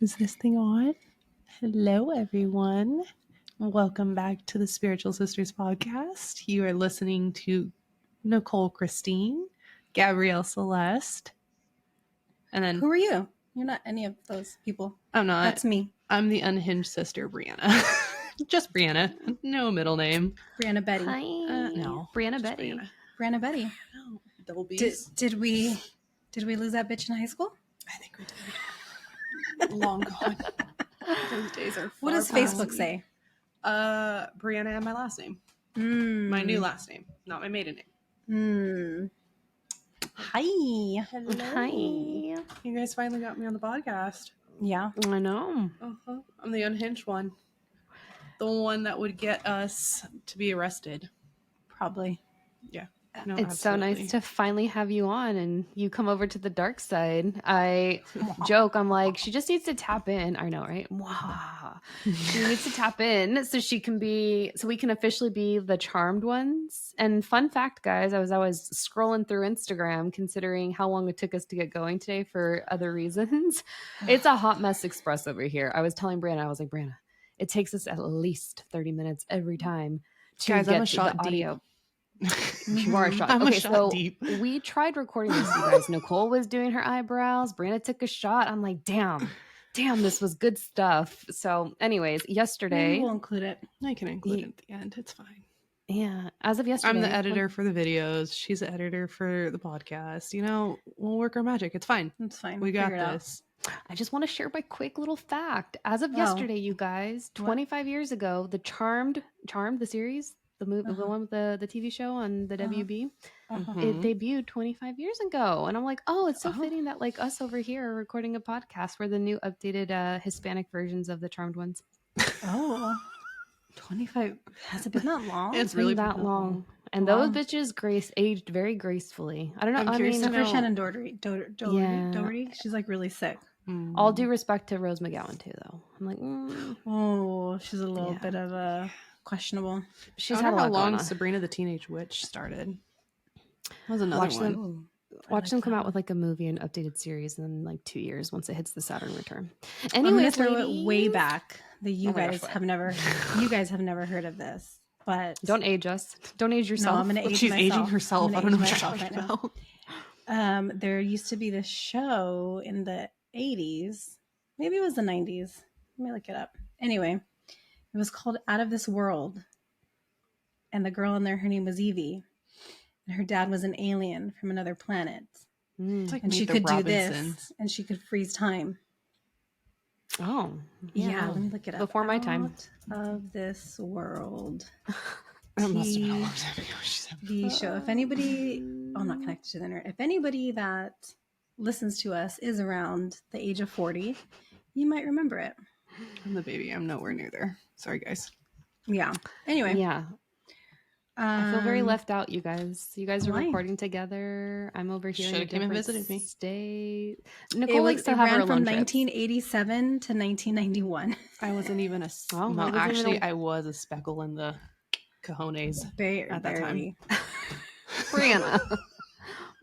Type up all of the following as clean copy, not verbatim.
Is this thing on? Hello, everyone. Welcome back to the Spiritual Sisters podcast. You are listening to Nichole Christine, Gabrielle Celeste, and then Who are you? You're not any of those people. I'm not. That's me. I'm the unhinged sister, Brianna. Just Brianna. No middle name. Brianna Betty. Hi. No. Brianna Betty. Brianna. Brianna Betty. No. Double B's. Did we lose that bitch in high school? I think we did. Long gone. Those days are What does Facebook say? Brianna and my last name. My new last name, not my maiden name. Hi. Hello. Hi. You guys finally got me on the podcast. Yeah. I know. I'm the unhinged one. The one that would get us to be arrested. Probably. Yeah. No, It's so nice to finally have you on and you come over to the dark side. I joke, I'm like, she just needs to tap in. I know, right? Wow. She needs to tap in so we can officially be the charmed ones. And fun fact, guys, I was scrolling through Instagram considering how long it took us to get going today for other reasons. It's a hot mess express over here. I was telling Brianna, I was like, Brianna, it takes us at least 30 minutes every time to Guys, get I'm a to shot the audio. deep. You are a shot. I'm Okay, a shot so deep. we tried recording this, you guys. Nichole was doing her eyebrows. Brianna took a shot. I'm like, damn, this was good stuff. So, anyways, yesterday, Maybe we'll include it. I can include it at the end. It's fine. yeah, as of yesterday, I'm the editor for the videos. She's the editor for the podcast. You know, we'll work our magic. It's fine. It's fine. We got Figure it out. this. I just want to share my quick little fact. As of yesterday, you guys, 25 years ago, the Charmed, the series, the movie, the one with the TV show on the WB, it debuted 25 years ago. And I'm like, oh, it's so fitting that like us over here are recording a podcast. We're the new updated Hispanic versions of the Charmed ones. Oh, 25. Has it been that long? It's really been that long. And those bitches aged very gracefully. I don't know. I'm curious to Except for know. Shannon Doherty. She's like really sick. All due respect to Rose McGowan too, though. I'm like, Oh, she's a little bit of a questionable. she's I had a wonder lot how long going on. Sabrina the Teenage Witch started. That was another one. Watch them come out with like a movie and updated series in like 2 years once it hits the Saturn return. I'm gonna Anyways, throw it way back. That you Oh my guys gosh, have never, heard of this. But don't age us. Don't age yourself. No, I'm gonna age She's myself. aging herself. I don't know what you're talking right about. There used to be this show in the 80s. Maybe it was the 90s. Let me look it up. Anyway, it was called Out of This World. And the girl in there, her name was Evie. And her dad was an alien from another planet. It's like And she Meet the could do Robinsons. this. And she could freeze time. Oh, Yeah, let me look it up. Before my time. Out of This World. That must have been a long time ago. She said. The show. If anybody, I'm not connected to the internet. If anybody that listens to us is around the age of 40, you might remember it. I'm the baby. I'm nowhere near there. Sorry, guys. Yeah. Anyway. yeah. I feel very left out, you guys. You guys are why? recording together. I'm over here in a Shoulda came and different visited me. state. It Nichole likes to have her ran from alone trips. 1987 to 1991. I wasn't even a. Oh, no, I wasn't actually, even a- I was a speckle in the cojones at that Barely. time.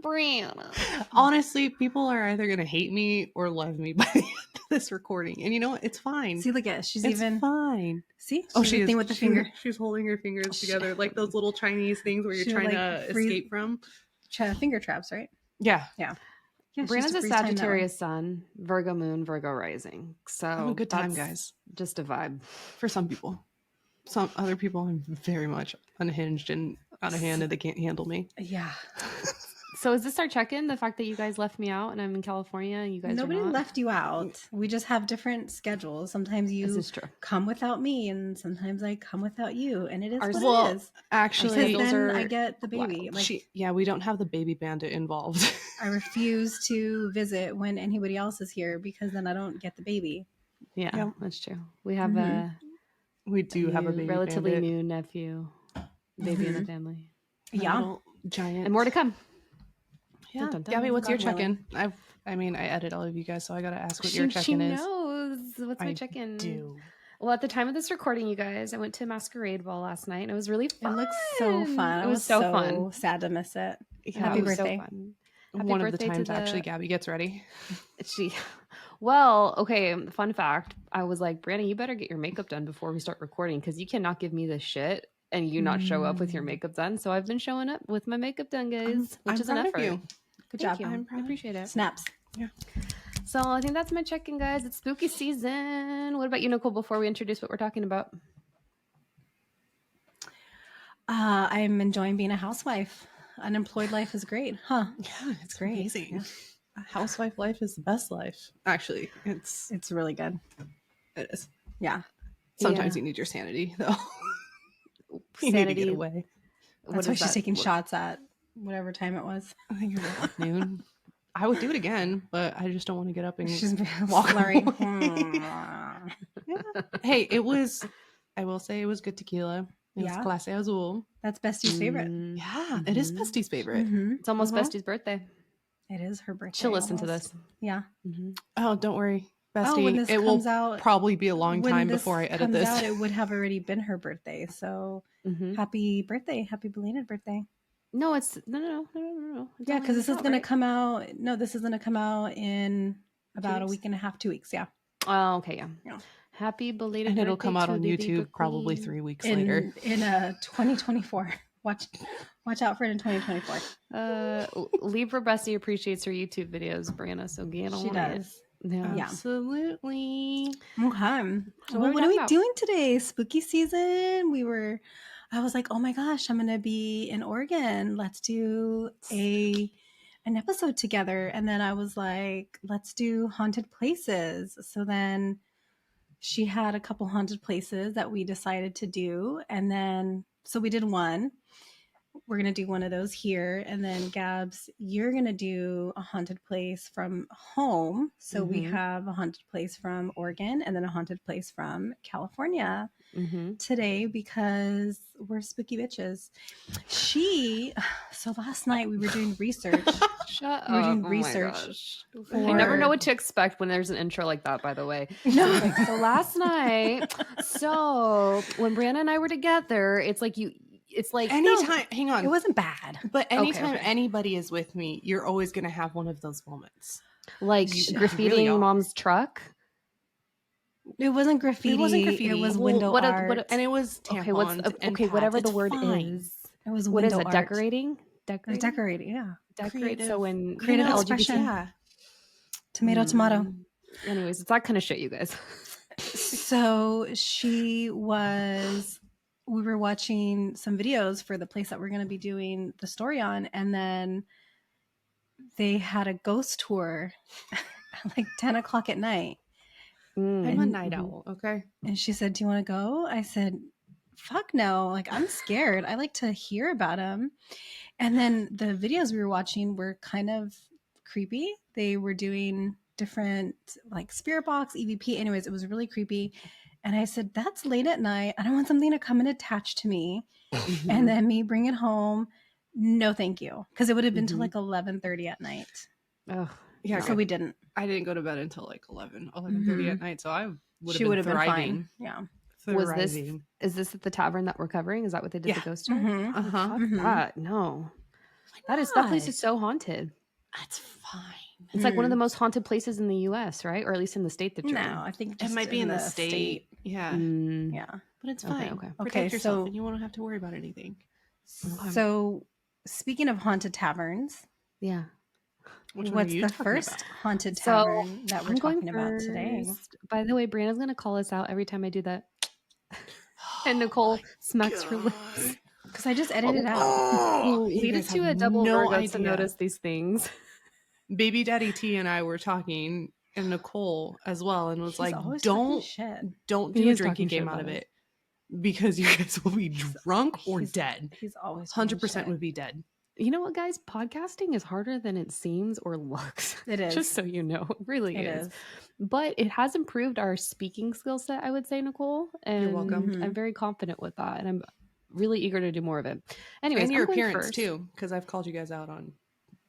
Brianna. Honestly, people are either gonna hate me or love me by the end of this recording, and you know what? It's fine. See, look at it. She's It's even. fine. See? Oh, She's she the is. thing with the finger. She's holding her fingers together like those little Chinese things where you're She, trying like, to freeze- escape from. Finger traps, right? Yeah, Yeah, she used Brianna's to a freeze time that way. Sagittarius sun, Virgo moon, Virgo rising. So have a good time, that's guys. Just a vibe. For some people, some other people, I'm very much unhinged and out of hand, and they can't handle me. Yeah. So is this our check-in? The fact that you guys left me out and I'm in California and you guys Nobody are not? left you out. We just have different schedules. Sometimes This you is true. come without me, and sometimes I come without you, and it is Ours- what Well, it is. Actually, Because those then are I get the baby. wild. Like, we don't have the baby bandit involved. I refuse to visit when anybody else is here because then I don't get the baby. Yeah, Yep. that's true. We have We do have a new- baby relatively bandit. new nephew, baby in the family, A Yeah. little giant. and more to come. Yeah. Dun, dun, dun. Gabby, what's your God willing. check-in? I edit all of you guys, so I gotta ask what your check-in she is. knows what's my I check-in. do. Well, at the time of this recording, you guys, I went to a masquerade ball last night, and it was really fun. It looks so fun. It was so fun. Sad to miss it. Yeah, Happy it was birthday. So fun. Happy One of the birthday to times, actually, Gabby gets ready. She, Well, okay. Fun fact. I was like, Brianna, you better get your makeup done before we start recording because you cannot give me this shit and you not show up with your makeup done. So I've been showing up with my makeup done, guys, which I'm is an proud of effort. you. Good Thank job. you. I appreciate it. Snaps. Yeah. So I think that's my check-in, guys. It's spooky season. What about you, Nichole, before we introduce what we're talking about? I'm enjoying being a housewife. Unemployed life is great, huh? Yeah, it's great. amazing. Yeah. A housewife life is the best life. Actually, It's really good. it is. Yeah. Sometimes you need your sanity, though. You need to Sanity. get away. That's why she's taking shots at whatever time it was. I think it was like noon. I would do it again, but I just don't want to get up and She's walk slurring. away. Yeah. Hey, it was. I will say it was good tequila. It was Yeah. Clase Azul. That's Bestie's favorite. Mm, Yeah, it is Bestie's favorite. Mhm. It's almost Mhm. Bestie's birthday. It is her birthday. She'll listen to almost. this. Yeah. Oh, don't worry, Bestie. Oh, when this it will comes out, probably be a long when time this before I edit comes this. out, it would have already been her birthday. So happy birthday. Happy belated birthday. No, it's no. It's Yeah, only because this is out, going right? to come out. No, this is going to come out in about a weeks? week and a half, 2 weeks. Yeah. Oh, okay, yeah. Yeah. Happy belated And it'll birthday come out to on the YouTube Libra probably Queen. 3 weeks later. In 2024. Watch out for it in 2024. Libra Bestie appreciates her YouTube videos, Brianna. So get on She it. does. Yeah. Yeah. Absolutely. Okay. So Well, what what are are we we talking doing today? Spooky season. I was like, oh my gosh, I'm gonna be in Oregon. Let's do an episode together. And then I was like, let's do haunted places. So then she had a couple haunted places that we decided to do. And then so we did one. We're going to do one of those here. And then, Gabs, you're going to do a haunted place from home. So we Mhm. have a haunted place from Oregon and then a haunted place from California Mm-hmm. today because we're spooky bitches. So last night we were doing research. Shut We were up. doing Oh research my gosh. for- I never know what to expect when there's an intro like that, by the way. No. It's like, so last night, so when Brianna and I were together, it's like Anytime, hang on. It wasn't bad. But anytime okay. anybody is with me, you're always going to have one of those moments. like You graffitiing really are. mom's truck. It wasn't graffiti. It wasn't graffiti. It was Well, window what art. And it was tampons Okay, what's and okay? Whatever pads. the It's word fine. is. It was What is window it? art. Decorating? It was Decorating? decorating, yeah. Decorate. So when Creative LGBT expression. Yeah. Tomato. Anyways, it's that kind of shit, you guys. So we were watching some videos for the place that we're going to be doing the story on. And then they had a ghost tour at like 10 o'clock at night. I'm a And- night owl, okay? And she said, do you want to go? I said, fuck no. Like, I'm scared. I like to hear about them. And then the videos we were watching were kind of creepy. They were doing different, like, spirit box, EVP. Anyways, it was really creepy. And I said, that's late at night. I don't want something to come and attach to me. And then me bring it home. No, thank you. Because it would have been till like 11:30 at night. Oh, Yeah, So we didn't. I didn't go to bed until like 11:30 at night, so I She would have been fine. Yeah. was this? Thriving. Is this at the tavern that we're covering? Is that what they did Yeah. the ghost tour? Mhm. Uh-huh. Fuck Mhm. that. No. Why That place not? is so haunted. That's fine. It's like one of the most haunted places in the US, right? Or at least in the state that you're No, I think It just might be in the state. Yeah. in. Yeah. But it's Okay, fine. okay. Protect Okay, yourself so- and you won't have to worry about anything. Okay. So, speaking of haunted taverns, Yeah. Which one what's are you the talking first about? haunted So, tavern that we're I'm going talking about today? first. By the way, Brianna's going to call us out every time I do that. And Nichole smacks her lips. Because I just edited it out. Oh, you Lead it guys to a have double no Virgo to idea. notice these things. Baby Daddy T and I were talking, and Nichole as well, and was He's like, always talking "Don't shit. don't He do a is talking drinking shit game out about of us. it because you guys will be drunk or He's- dead. He's always talking 100% shit. would be dead." You know what, guys? Podcasting is harder than it seems or looks. It is. Just so you know, it really It is. is. But it has improved our speaking skill set, I would say, Nichole. And welcome. Mhm. I'm very confident with that. And I'm really eager to do more of it. Anyways, And your I'm going appearance first. too, because I've called you guys out on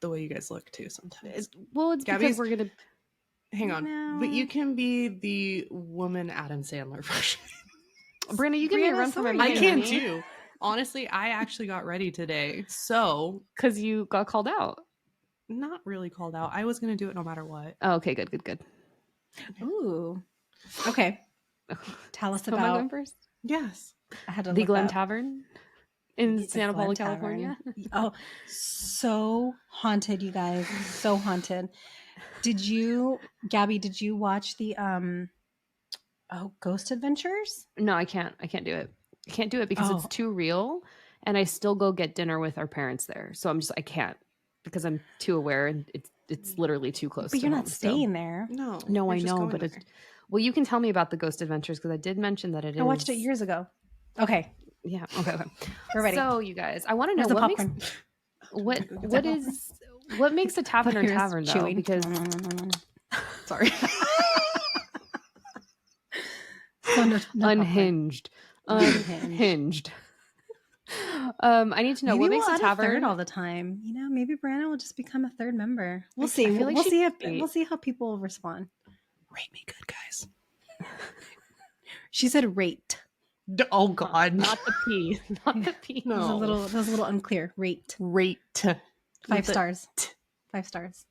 the way you guys look too sometimes. Well, it's Gabby's- because we're going to... Hang on, No. but you can be the woman Adam Sandler version. Brianna, you give me a Brianna, run for my sorry. money. I can too. Honestly, I actually got ready today, so Because you got called out. not really called out. I was gonna do it no matter what. Oh, okay, good. Ooh. Okay. Tell us Am I going about. first? Yes. I had to The look Glen up Tavern in the Santa Paula, Glen Tavern. California. Oh, so haunted, you guys. So haunted. Gabby, did you watch the Ghost Adventures? No, I can't. I can't do it. I can't do it because it's Oh. too real. And I still go get dinner with our parents there. So I can't because I'm too aware and it's literally too close But to you're home. not staying there. No. No, you're I just know, going but there. well, you can tell me about the Ghost Adventures because I did mention that it is. I watched it years ago. Okay, Yeah. Okay. we're ready. So you guys, I want to know Where's the what popcorn? makes what makes a tavern a Here's tavern though? chewing. Because Sorry. So no popcorn. unhinged. Unhinged. I need to know Maybe what we'll makes a add tavern. third all the time. You know, maybe Brianna will just become a third member. We'll I see. feel like We'll she see if should be. we'll see how people respond. Rate me good, guys. She said rate. Oh God. Not the P. Not the P. No. That was a little unclear. Rate. Rate. 5 stars. 5 stars.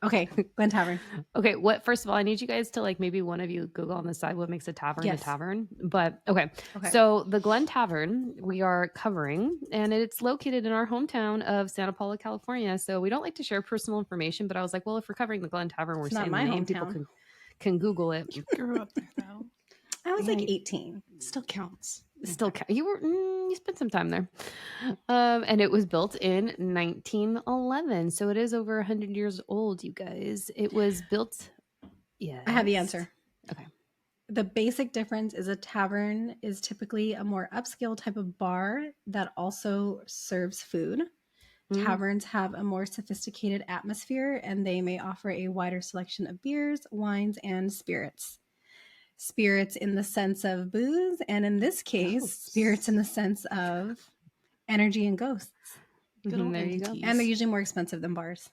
Okay, Glen Tavern. Okay, first of all, I need you guys to maybe one of you Google on the side what makes a tavern Yes. a tavern. But okay. Okay. So the Glen Tavern we are covering, and it's located in our hometown of Santa Paula, California. So we don't like to share personal information, but I was like, well, if we're covering the Glen Tavern, we're It's not saying my the name, people hometown. can Google it. You grew up there though. I was like Yeah. 18. It still counts. Still you spent some time there. And it was built in 1911, so it is over 100 years old, you guys. It was built. Yeah, I have the answer. Okay. The basic difference is a tavern is typically a more upscale type of bar that also serves food. Mm. Taverns have a more sophisticated atmosphere and they may offer a wider selection of beers, wines, and spirits. Spirits in the sense of booze, and in this case, Ghosts. spirits in the sense of energy and ghosts. Good old There you go. entities. And they're usually more expensive than bars.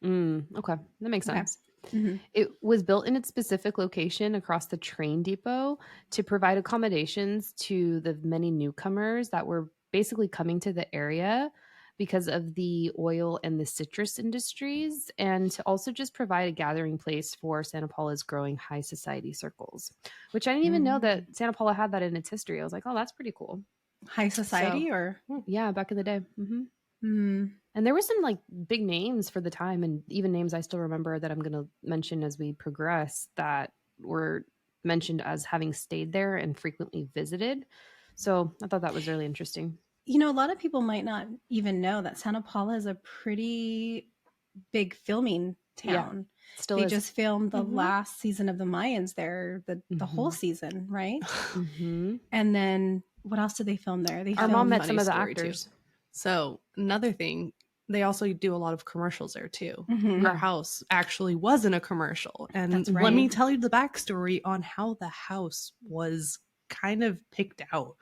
Okay, that makes Okay. sense. Mhm. It was built in its specific location across the train depot to provide accommodations to the many newcomers that were basically coming to the area because of the oil and the citrus industries, and to also just provide a gathering place for Santa Paula's growing high society circles, which I didn't even know that Santa Paula had that in its history. I was like, oh, that's pretty cool. High society or? Yeah, back in the day. Mm. And there were some big names for the time, and even names I still remember that I'm going to mention as we progress that were mentioned as having stayed there and frequently visited. So I thought that was really interesting. You know, a lot of people might not even know that Santa Paula is a pretty big filming town. Still They is. just filmed the Mhm. last season of the Mayans there, the whole Mhm. season, right? Mhm. And then what else did they film there? They Our filmed mom met funny some of the story, too. actors. So another thing, they also do a lot of commercials there too. Mhm. Our house actually wasn't a commercial. And That's let me right. tell you the backstory on how the house was kind of picked out.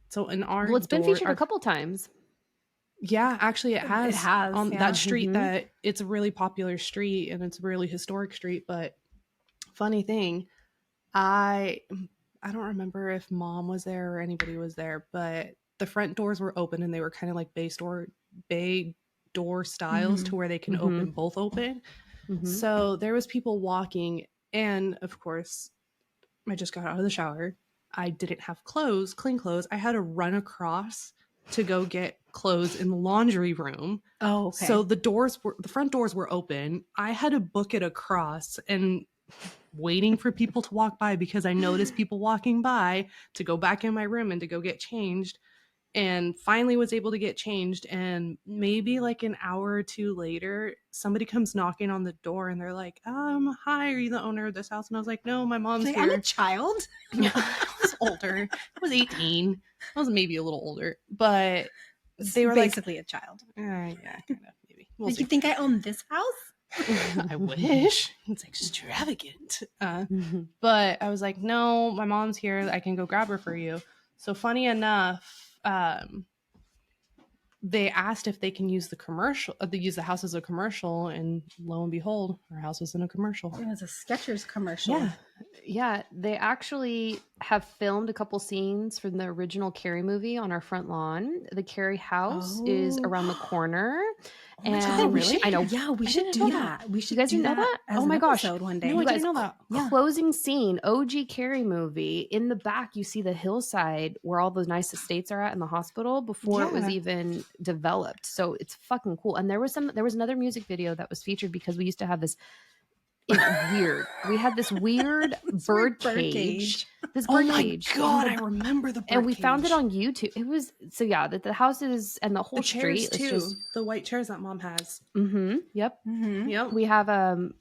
So in our Well, it's been door- featured our- a couple times. Yeah, actually it has. has, On yeah. that street Mhm. that it's a really popular street and it's a really historic street. But funny thing, I don't remember if mom was there or anybody was there, but the front doors were open and they were kind of like bay door styles Mhm. to where they can Mhm. open both open. Mhm. So there was people walking, and of course, I just got out of the shower. I didn't have clean clothes. I had to run across to go get clothes in the laundry room. Oh, okay. So the front doors were open. I had to book it across and waiting for people to walk by because I noticed people walking by to go back in my room and to go get changed, and finally was able to get changed. And maybe like an hour or two later, somebody comes knocking on the door and they're like, hi, are you the owner of this house? And I was like, no, my mom's Like, here. I'm a child. Yeah, I was older. I was 18. I was maybe a little older, but they were basically a child. yeah, kind of, maybe. We'll Did see. you think I own this house? I wish. It's extravagant. Mhm. But I was like, no, my mom's here. I can go grab her for you. So funny enough, they asked if they can use they use the house as a commercial, and lo and behold, our house was in a commercial. It was a Skechers commercial. Yeah. Yeah, they actually have filmed a couple scenes from the original Carrie movie on our front lawn. The Carrie house is Oh. around the corner, Oh my God, And really? I know. Yeah, we I should didn't do know that. We should guys do didn't know that that? as Oh my an gosh. episode one day. No, I You guys, didn't know that. Yeah. closing scene, OG Carrie movie. In the back, you see the hillside where all those nice estates are at in the hospital before it was Yeah. even developed. So it's fucking cool. And there was another music video that was featured because we used to have this weird. We had this weird bird cage. This Oh bird my cage. God, I remember the bird And we found it cage. on YouTube. It was so yeah, the houses and the whole The chairs street. It's too. just The white chairs that mom has. yep. Mhm. Yep. We have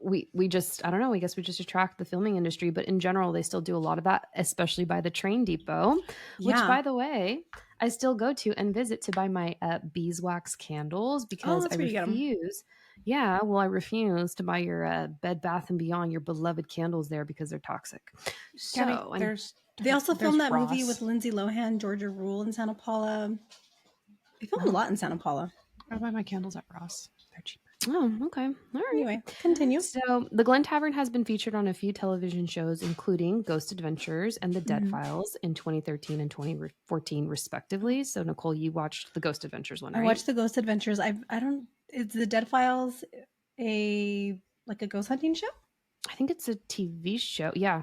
we just I don't know, I guess we just attract the filming industry, but in general they still do a lot of that, especially by the train depot, which Yeah. by the way, I still go to and visit to buy my beeswax candles because that's I where you get 'em. refuse. Yeah, well, I refuse to buy your Bed Bath and Beyond, your beloved candles there because they're toxic. Gabby, So, and They also filmed that movie Ross. with Lindsay Lohan, Georgia Rule in Santa Paula. They filmed a lot in Santa Paula. I buy my candles at Ross. They're cheaper. oh, okay, all right. Anyway, continue. So, the Glen Tavern has been featured on a few television shows, including Ghost Adventures and The Dead Mhm. Files in 2013 and 2014, respectively. So, Nichole, you watched the Ghost Adventures one, right? I watched the Ghost Adventures. I don't. Is the Dead Files a ghost hunting show? I think it's a TV show. Yeah.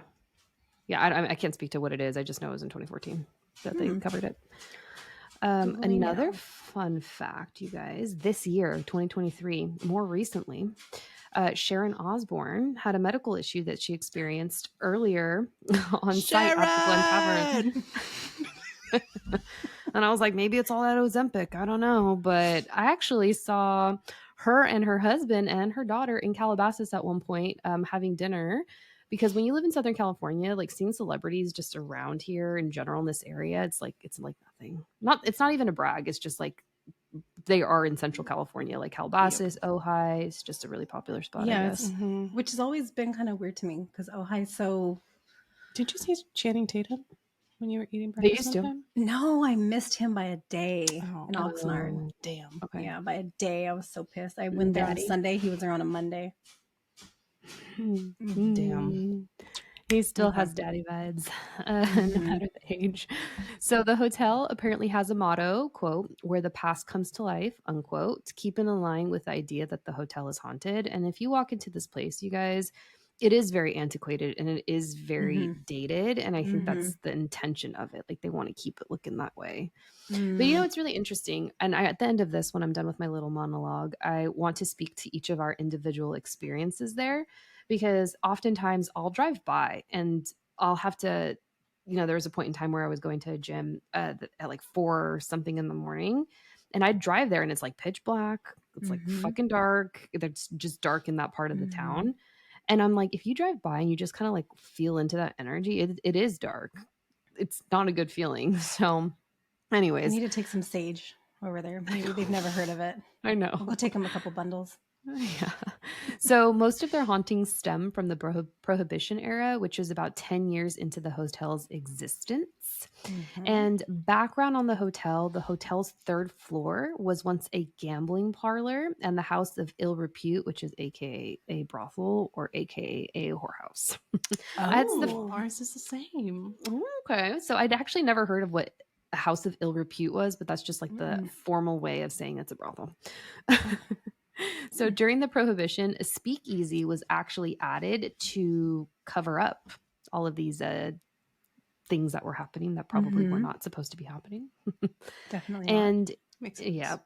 Yeah, I can't speak to what it is. I just know it was in 2014 that they covered it. Googling Another now. fun fact, you guys, this year, 2023, more recently, Sharon Osbourne had a medical issue that she experienced earlier on site at the Glen Tavern. And I was like, maybe it's all that Ozempic. I don't know. But I actually saw her and her husband and her daughter in Calabasas at one point having dinner. Because when you live in Southern California, like seeing celebrities just around here in general in this area, it's like nothing. It's not even a brag. It's just like they are in Central California, like Calabasas, Ojai. It's just a really popular spot, I guess. Mhm. Which has always been kind of weird to me because Ojai's so. Did you see Channing Tatum when you were eating They breakfast used with to. him? No, I missed him by a day Oh, in Oxnard. damn. Okay. Yeah, by a day. I was so pissed. I went there on Daddy. Sunday. He was there on a Monday. Damn. He still Okay. has daddy vibes, no matter the age. So the hotel apparently has a motto, quote, where the past comes to life, unquote, keeping in line with the idea that the hotel is haunted. And if you walk into this place, you guys, it is very antiquated and it is very dated. And I think that's the intention of it. Like they want to keep it looking that way. But you know, it's really interesting. And at the end of this, when I'm done with my little monologue, I want to speak to each of our individual experiences there because oftentimes I'll drive by and I'll have to, there was a point in time where I was going to a gym at like 4 or something in the morning and I'd drive there and it's like pitch black. It's like fucking dark. It's just dark in that part of the town. And I'm like, if you drive by and you just kind of like feel into that energy, it is dark. It's not a good feeling. So I anyways, need to take some sage over there. Maybe they've never heard of it. I know. I'll go take them a couple bundles. Yeah. So most of their hauntings stem from the Prohibition era, which was about 10 years into the hotel's existence. And background on the hotel's 3rd floor was once a gambling parlor and the house of ill repute, which is AKA a brothel or AKA a whorehouse. Ours is the same. Okay. So I'd actually never heard of what a house of ill repute was, but that's just like the formal way of saying it's a brothel. So during the Prohibition, a speakeasy was actually added to cover up all of these things that were happening that probably were not supposed to be happening. Definitely. And Makes sense. yeah.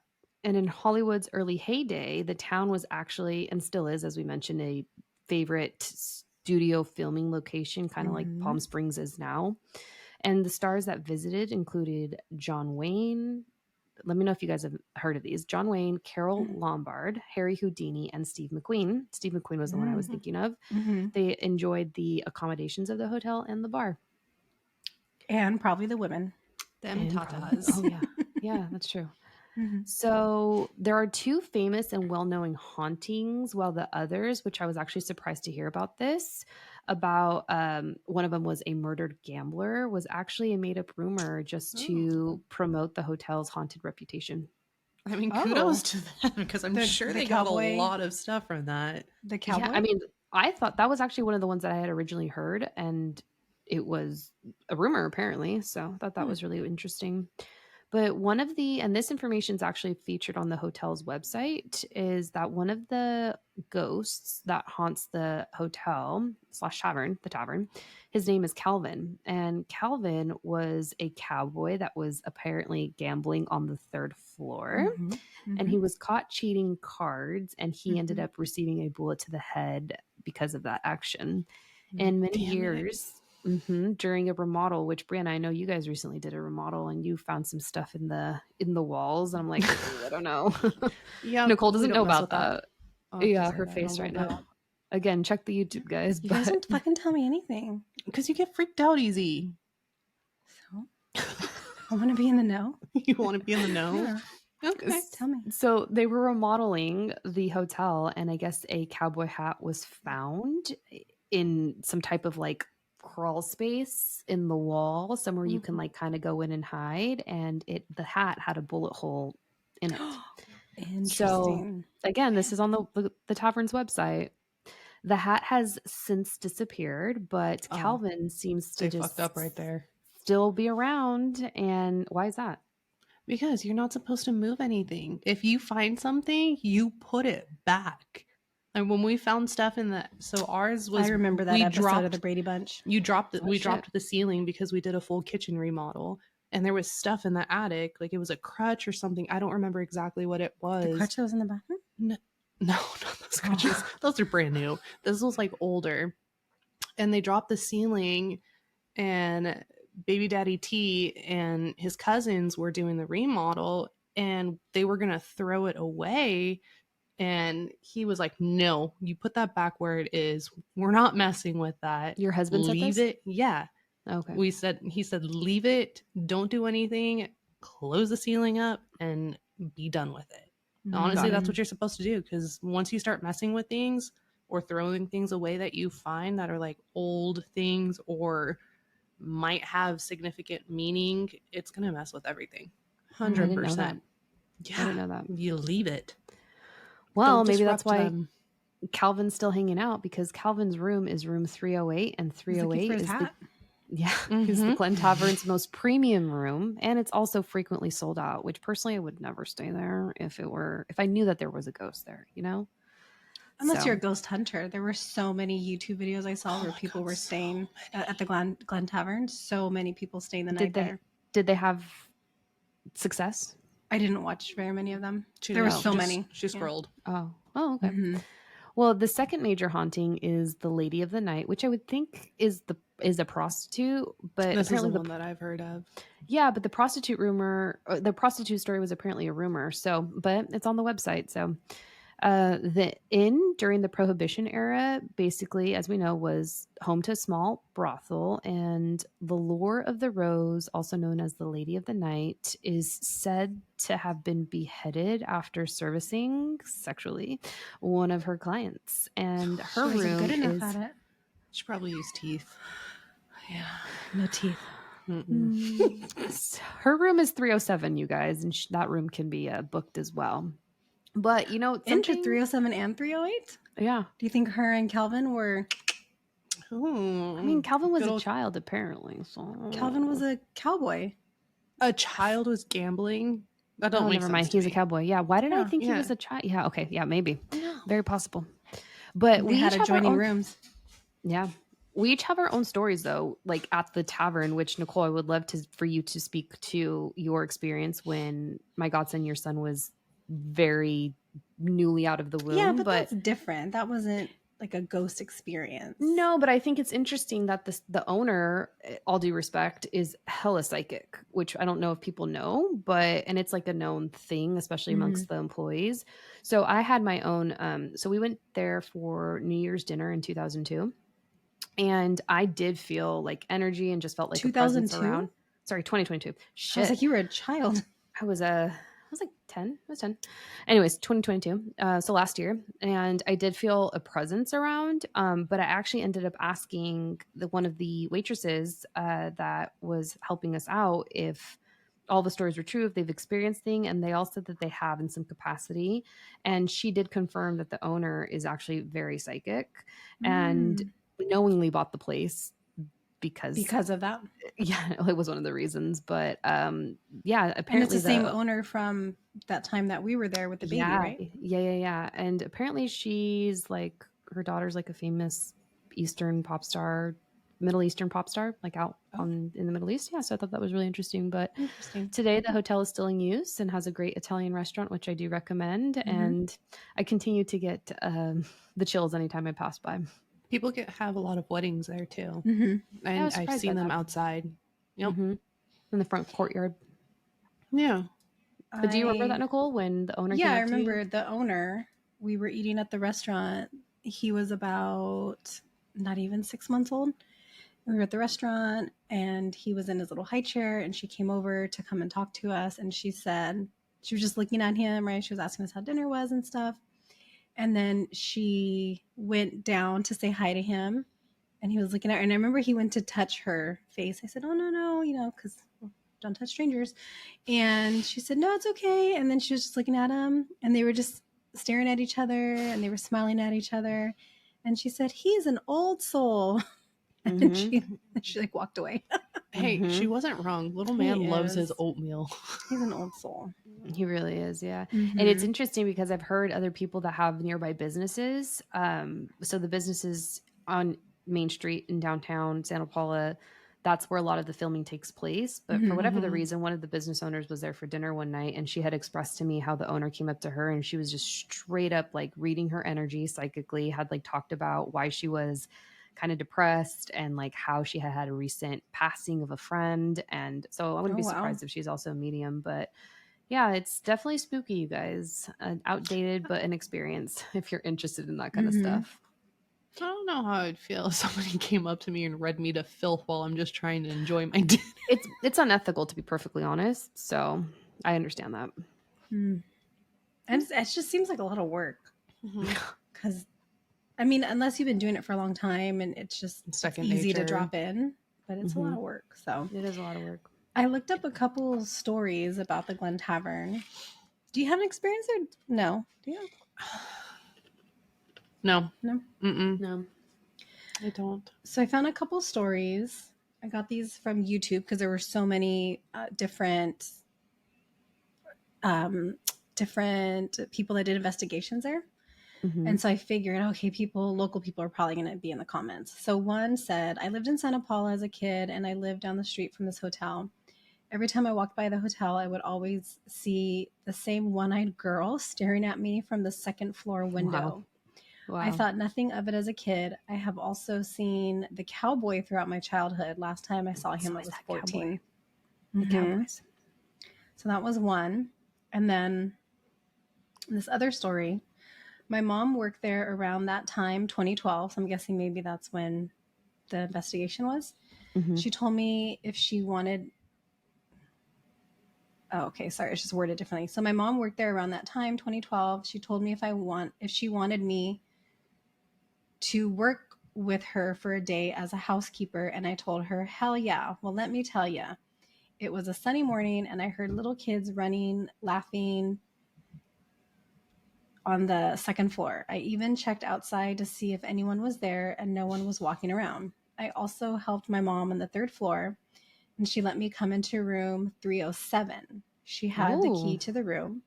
And in Hollywood's early heyday, the town was actually, and still is, as we mentioned, a favorite studio filming location, kind of like Palm Springs is now. And the stars that visited included John Wayne. Let me know if you guys have heard of these. John Wayne, Carol Lombard, Harry Houdini, and Steve McQueen. Steve McQueen was the one I was thinking of. They enjoyed the accommodations of the hotel and the bar. And probably the women. Them And tatas. Oh, yeah. Yeah, that's true. So there are 2 famous and well-known hauntings, while the others, which I was actually surprised to hear about this, about one of them was a murdered gambler, was actually a made-up rumor just to promote the hotel's haunted reputation. I mean, kudos to them because I'm sure they got cowboy- a lot of stuff from that. The cowboy. Yeah, I mean, I thought that was actually one of the ones that I had originally heard, and it was a rumor apparently. So I thought that was really interesting. But one of the, and this information is actually featured on the hotel's website, is that one of the ghosts that haunts the hotel slash tavern, the tavern, his name is Calvin. And Calvin was a cowboy that was apparently gambling on the third floor. And he was caught cheating cards, and he ended up receiving a bullet to the head because of that action. And many years during a remodel, which Brianna, I know you guys recently did a remodel and you found some stuff in the walls, and I'm like, I don't know. Yeah, Nichole doesn't know mess about with that. Yeah, her face right now. Again, check the YouTube, guys. You guys don't fucking tell me anything. Because you get freaked out easy. So I want to be in the know. You want to be in the know? Yeah. Okay. Tell me. So they were remodeling the hotel, and I guess a cowboy hat was found in some type of like crawl space in the wall, somewhere you can like kind of go in and hide, and the hat had a bullet hole in it. Interesting. So again, this is on the tavern's website. The hat has since disappeared, but Calvin seems to just fucked up right there. Still be around. And why is that? Because you're not supposed to move anything. If you find something, you put it back. And when we found stuff in the, so ours was, I remember that episode of the Brady Bunch. We dropped the ceiling because we did a full kitchen remodel, and there was stuff in the attic, like it was a crutch or something. I don't remember exactly what it was. The crutch that was in the bathroom? No, not those crutches. Those are brand new. This was like older, and they dropped the ceiling, and baby daddy T and his cousins were doing the remodel, and they were gonna throw it away, and he was like, no, you put that back where it is. We're not messing with that. Your husband said leave this? it. Yeah. Okay. He said leave it, don't do anything, close the ceiling up, and be done with it. Honestly, that's what you're supposed to do, because once you start messing with things or throwing things away that you find that are like old things or might have significant meaning, it's gonna mess with everything. 100%. Yeah, I didn't know that. You leave it. Well, maybe that's why Calvin's still hanging out, because Calvin's room is room 308, and 308 is is the Glen Tavern's most premium room, and it's also frequently sold out, which personally I would never stay there if I knew that there was a ghost there, you know? Unless you're a ghost hunter. There were so many YouTube videos I saw where people were staying at the Glen Tavern. So many people staying the night there. Did they have success? I didn't watch very many of them. There were so many. She scrolled. Oh, okay. Well, the second major haunting is the Lady of the Night, which I would think is a prostitute, but this apparently is the one that I've heard of. Yeah, but the prostitute story was apparently a rumor. So, but it's on the website. So, the inn during the Prohibition era, basically, as we know, was home to a small brothel, and the Lure of the Rose, also known as the Lady of the Night, is said to have been beheaded after servicing sexually one of her clients, and her room good enough at it. She probably used teeth. Yeah, no teeth. Her room is 307, you guys, and that room can be booked as well. But into 307 and 308. Yeah. Do you think her and Calvin were? I mean, Calvin was a child, apparently. So Calvin was a cowboy. A child was gambling. That don't make never sense. Mind. He's a cowboy. Yeah. Why did I think he was a child? Yeah. Okay. Yeah. Maybe. Very possible. But we had adjoining rooms. Yeah. We each have our own stories, though, like at the tavern, which, Nichole, I would love for you to speak to your experience when my godson, your son, was very newly out of the womb. Yeah, but that's different. That wasn't like a ghost experience. No, but I think it's interesting that the owner, all due respect, is hella psychic, which I don't know if people know, and it's like a known thing, especially amongst the employees. So I had my own, so we went there for New Year's dinner in 2002. And I did feel like energy and just felt like a presence around. Sorry, 2022. Shit. I was like, you were a child. I was like 10. I was 10. Anyways, 2022. So last year. And I did feel a presence around. But I actually ended up asking one of the waitresses that was helping us out if all the stories were true, if they've experienced things. And they all said that they have in some capacity. And she did confirm that the owner is actually very psychic and knowingly bought the place because of that. Yeah, it was one of the reasons. But yeah, And apparently it's the same owner from that time that we were there with the baby, yeah, right? yeah. And apparently she's like, her daughter's like a famous Eastern pop star, Middle Eastern pop star, like out in the Middle East. Yeah, so I thought that was really interesting. But Interesting. today the hotel is still in use and has a great Italian restaurant, which I do recommend. And I continue to get the chills anytime I pass by. People have a lot of weddings there too. Mm-hmm. And was I've surprised seen by them that. outside. Yep. In the front courtyard. Yeah. But do you remember that, Nichole, when the owner came Yeah, I up to you? remember the owner. We were eating at the restaurant. He was about not even 6 months old. We were at the restaurant and he was in his little high chair and she came over to come and talk to us. And she said, she was just looking at him, right? She was asking us how dinner was and stuff. And then she went down to say hi to him and he was looking at her. And I remember he went to touch her face. I said, oh, no, because don't touch strangers. And she said, no, it's okay. And then she was just looking at him and they were just staring at each other and they were smiling at each other. And she said, he's an old soul. And she like walked away. Hey, she wasn't wrong. Little man loves his is. oatmeal. He's an old soul. He really is, yeah. Mm-hmm. And it's interesting because I've heard other people that have nearby businesses. So the businesses on Main Street in downtown Santa Paula, that's where a lot of the filming takes place. But for whatever the reason, one of the business owners was there for dinner one night and she had expressed to me how the owner came up to her and she was just straight up like reading her energy psychically, had like talked about why she was kind of depressed and like how she had a recent passing of a friend. And so I wouldn't be surprised if she's also a medium, but yeah, it's definitely spooky, you guys. Outdated, but an experience if you're interested in that kind of stuff. I don't know how I'd feel if somebody came up to me and read me to filth while I'm just trying to enjoy my dinner. It's unethical, to be perfectly honest. So I understand that. And it just seems like a lot of work. Because, I mean, unless you've been doing it for a long time and it's just easy to drop in, but it's a lot of work. So it is a lot of work. I looked up a couple stories about the Glen Tavern. Do you have an experience or no? Do you? No. No. I don't. So I found a couple stories. I got these from YouTube because there were so many different people that did investigations there. And so I figured, okay, local people are probably going to be in the comments. So one said, I lived in Santa Paula as a kid and I lived down the street from this hotel. Every time I walked by the hotel, I would always see the same one-eyed girl staring at me from the second floor window. Wow. I thought nothing of it as a kid. I have also seen the cowboy throughout my childhood. Last time I saw him, I was 14. The Cowboys. So that was one. And then this other story, my mom worked there around that time, 2012. So I'm guessing maybe that's when the investigation was. She told me if she wanted... Oh, okay. Sorry. It's just worded differently. So my mom worked there around that time, 2012. She told me if she wanted me to work with her for a day as a housekeeper. And I told her, hell yeah. Well, let me tell you, it was a sunny morning and I heard little kids running, laughing on the second floor. I even checked outside to see if anyone was there and no one was walking around. I also helped my mom on the third floor and she let me come into room 307. She had the key to the room.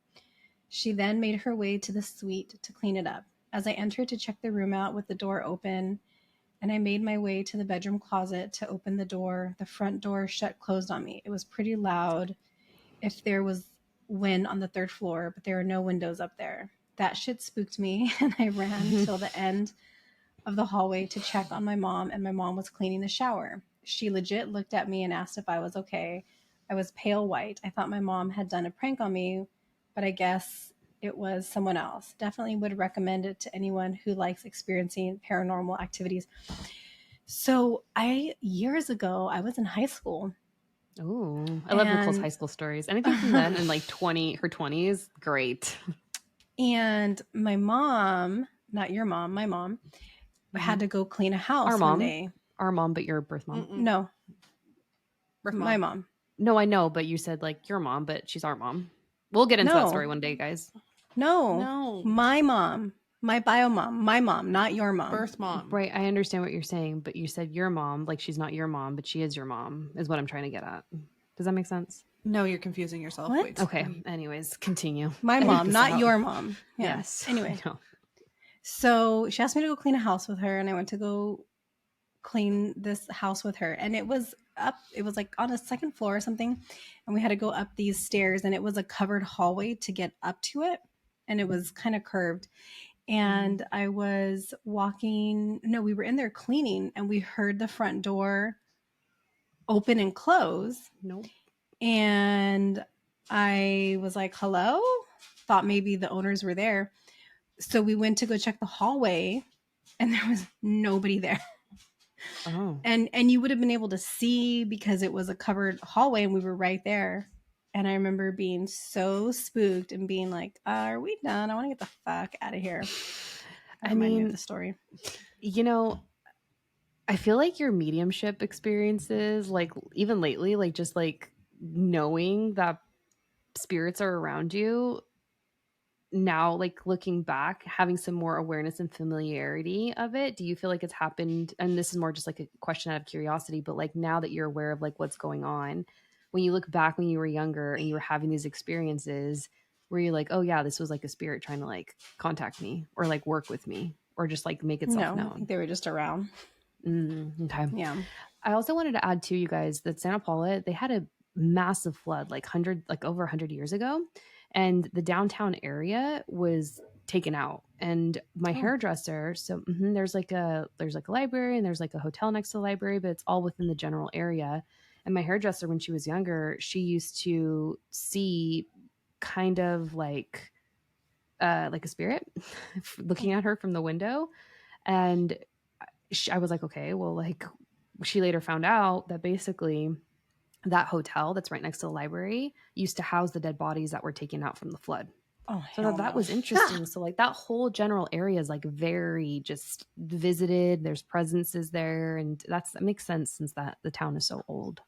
She then made her way to the suite to clean it up. As I entered to check the room out with the door open, and I made my way to the bedroom closet to open the door, the front door shut closed on me. It was pretty loud if there was wind on the third floor, but there are no windows up there. That shit spooked me, and I ran till the end of the hallway to check on my mom, and my mom was cleaning the shower. She legit looked at me and asked if I was okay. I was pale white. I thought my mom had done a prank on me, but I guess it was someone else. Definitely would recommend it to anyone who likes experiencing paranormal activities. So years ago, I was in high school. Oh, I love Nicole's high school stories. Anything from then in like her 20s, great. And my mom, not your mom, my mom, had to go clean a house one day. Our mom, but your birth mom. No. My mom. mom. No, I know, but you said like your mom, but she's our mom. We'll get into that story one day, guys. No. My mom. My bio mom. My mom, not your mom. Birth mom. Right. I understand what you're saying, but you said your mom, like she's not your mom, but she is your mom, is what I'm trying to get at. Does that make sense? No, you're confusing yourself. What? Wait, Okay. wait. Anyways, continue. My Edit mom, this not out. your mom. Yeah. Yes. Anyway. I know. So she asked me to go clean a house with her, and I went to go clean this house with her. And it was like on a second floor or something. And we had to go up these stairs, and it was a covered hallway to get up to it. And it was kind of curved. And I was walking, no, we were in there cleaning, and we heard the front door open and close. Nope. And I was like, hello? Thought maybe the owners were there. So we went to go check the hallway, and there was nobody there. Oh. And you would have been able to see because it was a covered hallway and we were right there. And I remember being so spooked and being like, are we done? I want to get the fuck out of here. That reminded me of the story. You know, I feel like your mediumship experiences, like even lately, like just like knowing that spirits are around you now, like looking back, having some more awareness and familiarity of it, do you feel like it's happened? And this is more just like a question out of curiosity, but like now that you're aware of like what's going on, when you look back when you were younger and you were having these experiences, were you like, oh yeah, this was like a spirit trying to like contact me or like work with me or just like make itself No, I known? think they were just around. Okay. Yeah. I also wanted to add to you guys that Santa Paula, they had a massive flood like over 100 years ago, and the downtown area was taken out. And my hairdresser, so there's like a library and there's like a hotel next to the library, but it's all within the general area. And my hairdresser, when she was younger, she used to see kind of like a spirit looking at her from the window. And I was like, okay, well, like she later found out that basically that hotel that's right next to the library used to house the dead bodies that were taken out from the flood. Oh, So that was interesting. So like that whole general area is like very just visited. There's presences there, and that makes sense since the town is so old.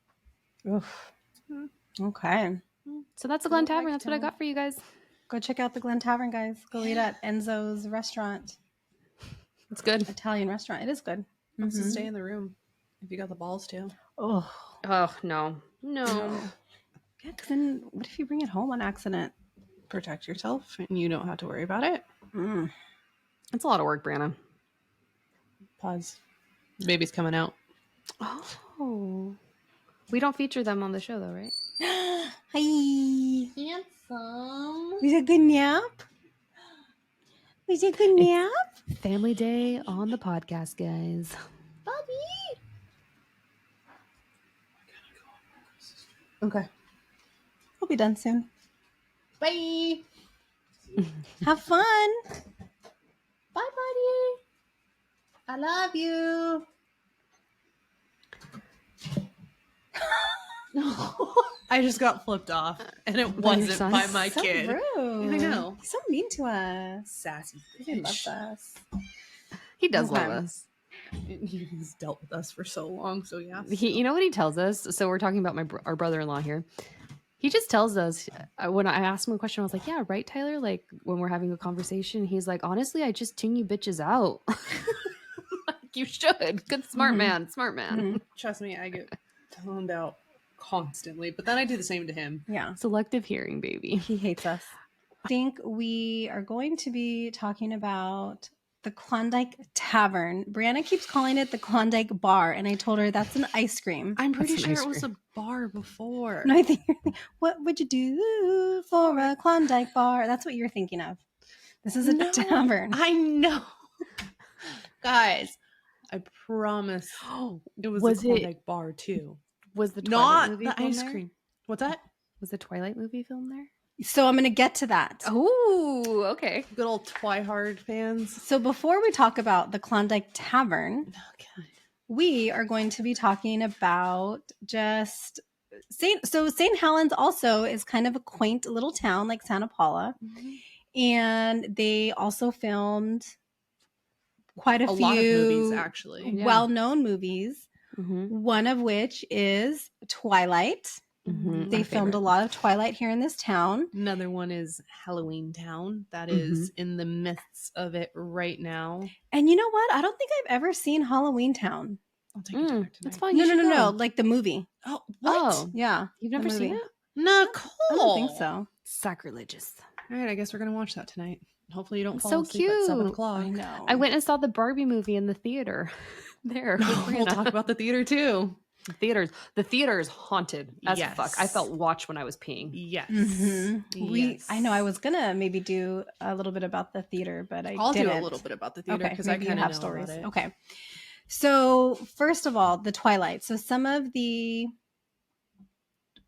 Oof. Okay. So that's the Glen Tavern. That's what I got for you guys. Go check out the Glen Tavern, guys. Go eat at Enzo's restaurant. It's good. Italian restaurant. It is good. Wants to stay in the room if you got the balls to. Oh. Oh no. Yeah, because then what if you bring it home on accident? Protect yourself and you don't have to worry about it. It's a lot of work, Brianna. Pause. The baby's coming out. Oh. We don't feature them on the show though, right? Hi. Handsome. Was it a good nap? Was it a good nap? Family Day on the podcast, guys. Bobby. Okay. We'll be done soon. Bye. Have fun. Bye, buddy. I love you. I just got flipped off, and it wasn't son? by my So kid. rude. I know. He's so mean to us. Sassy. He loves us. He does Okay. love us. He's dealt with us for so long, so yeah. You know what he tells us? So we're talking about our brother-in-law here. He just tells us, when I asked him a question, I was like, yeah, right, Tyler? Like when we're having a conversation, he's like, honestly, I just tune you bitches out. Like, you should. Good, smart man. Smart man. Trust me, I get toned out constantly, but then I do the same to him. Yeah. Selective hearing, baby. He hates us. I think we are going to be talking about the Klondike Tavern. Brianna keeps calling it the Klondike Bar, and I told her that's an ice cream. I'm pretty That's an sure ice it was cream. a bar before. No, I think you're thinking, what would you do for a Klondike Bar? That's what you're thinking of. This is a tavern. I know. Guys, I promise it was Was a Klondike bar too. Was the Twilight Not movie the filmed ice there? cream. What's that? Was the Twilight movie filmed there? So I'm going to get to that. Oh, okay. Good old Twihard fans. So before we talk about the Klondike Tavern, Okay. we are going to be talking about just Saint Helens also is kind of a quaint little town like Santa Paula. And they also filmed quite a few lot of movies, actually. Yeah. well-known movies, Mm-hmm. one of which is Twilight. Mhm, They my filmed a favorite. lot of Twilight here in this town. Another one is Halloween Town. That Mm-hmm. is in the midst of it right now. And you know what? I don't think I've ever seen Halloween Town. I'll take you to it That's tonight. fine. No, You no, should no, no. go. Like the movie. Oh, what? Oh, Yeah. you've the never seen movie. it? Nicole. I don't think so. Sacrilegious. All right, I guess we're gonna watch that tonight. Hopefully, you don't fall So asleep at 7 cute. o'clock. I know. I went and saw the Barbie movie in the theater. There, with We'll Brianna. talk about the theater too. The theater is haunted as Yes. fuck. I felt watched when I was peeing. Yes. Mhm. I know I was gonna maybe do a little bit about the theater, but I'll didn't. do a little bit about the theater Okay, because I maybe you kind of have know stories. about it. Okay. So first of all, the Twilight. So some of the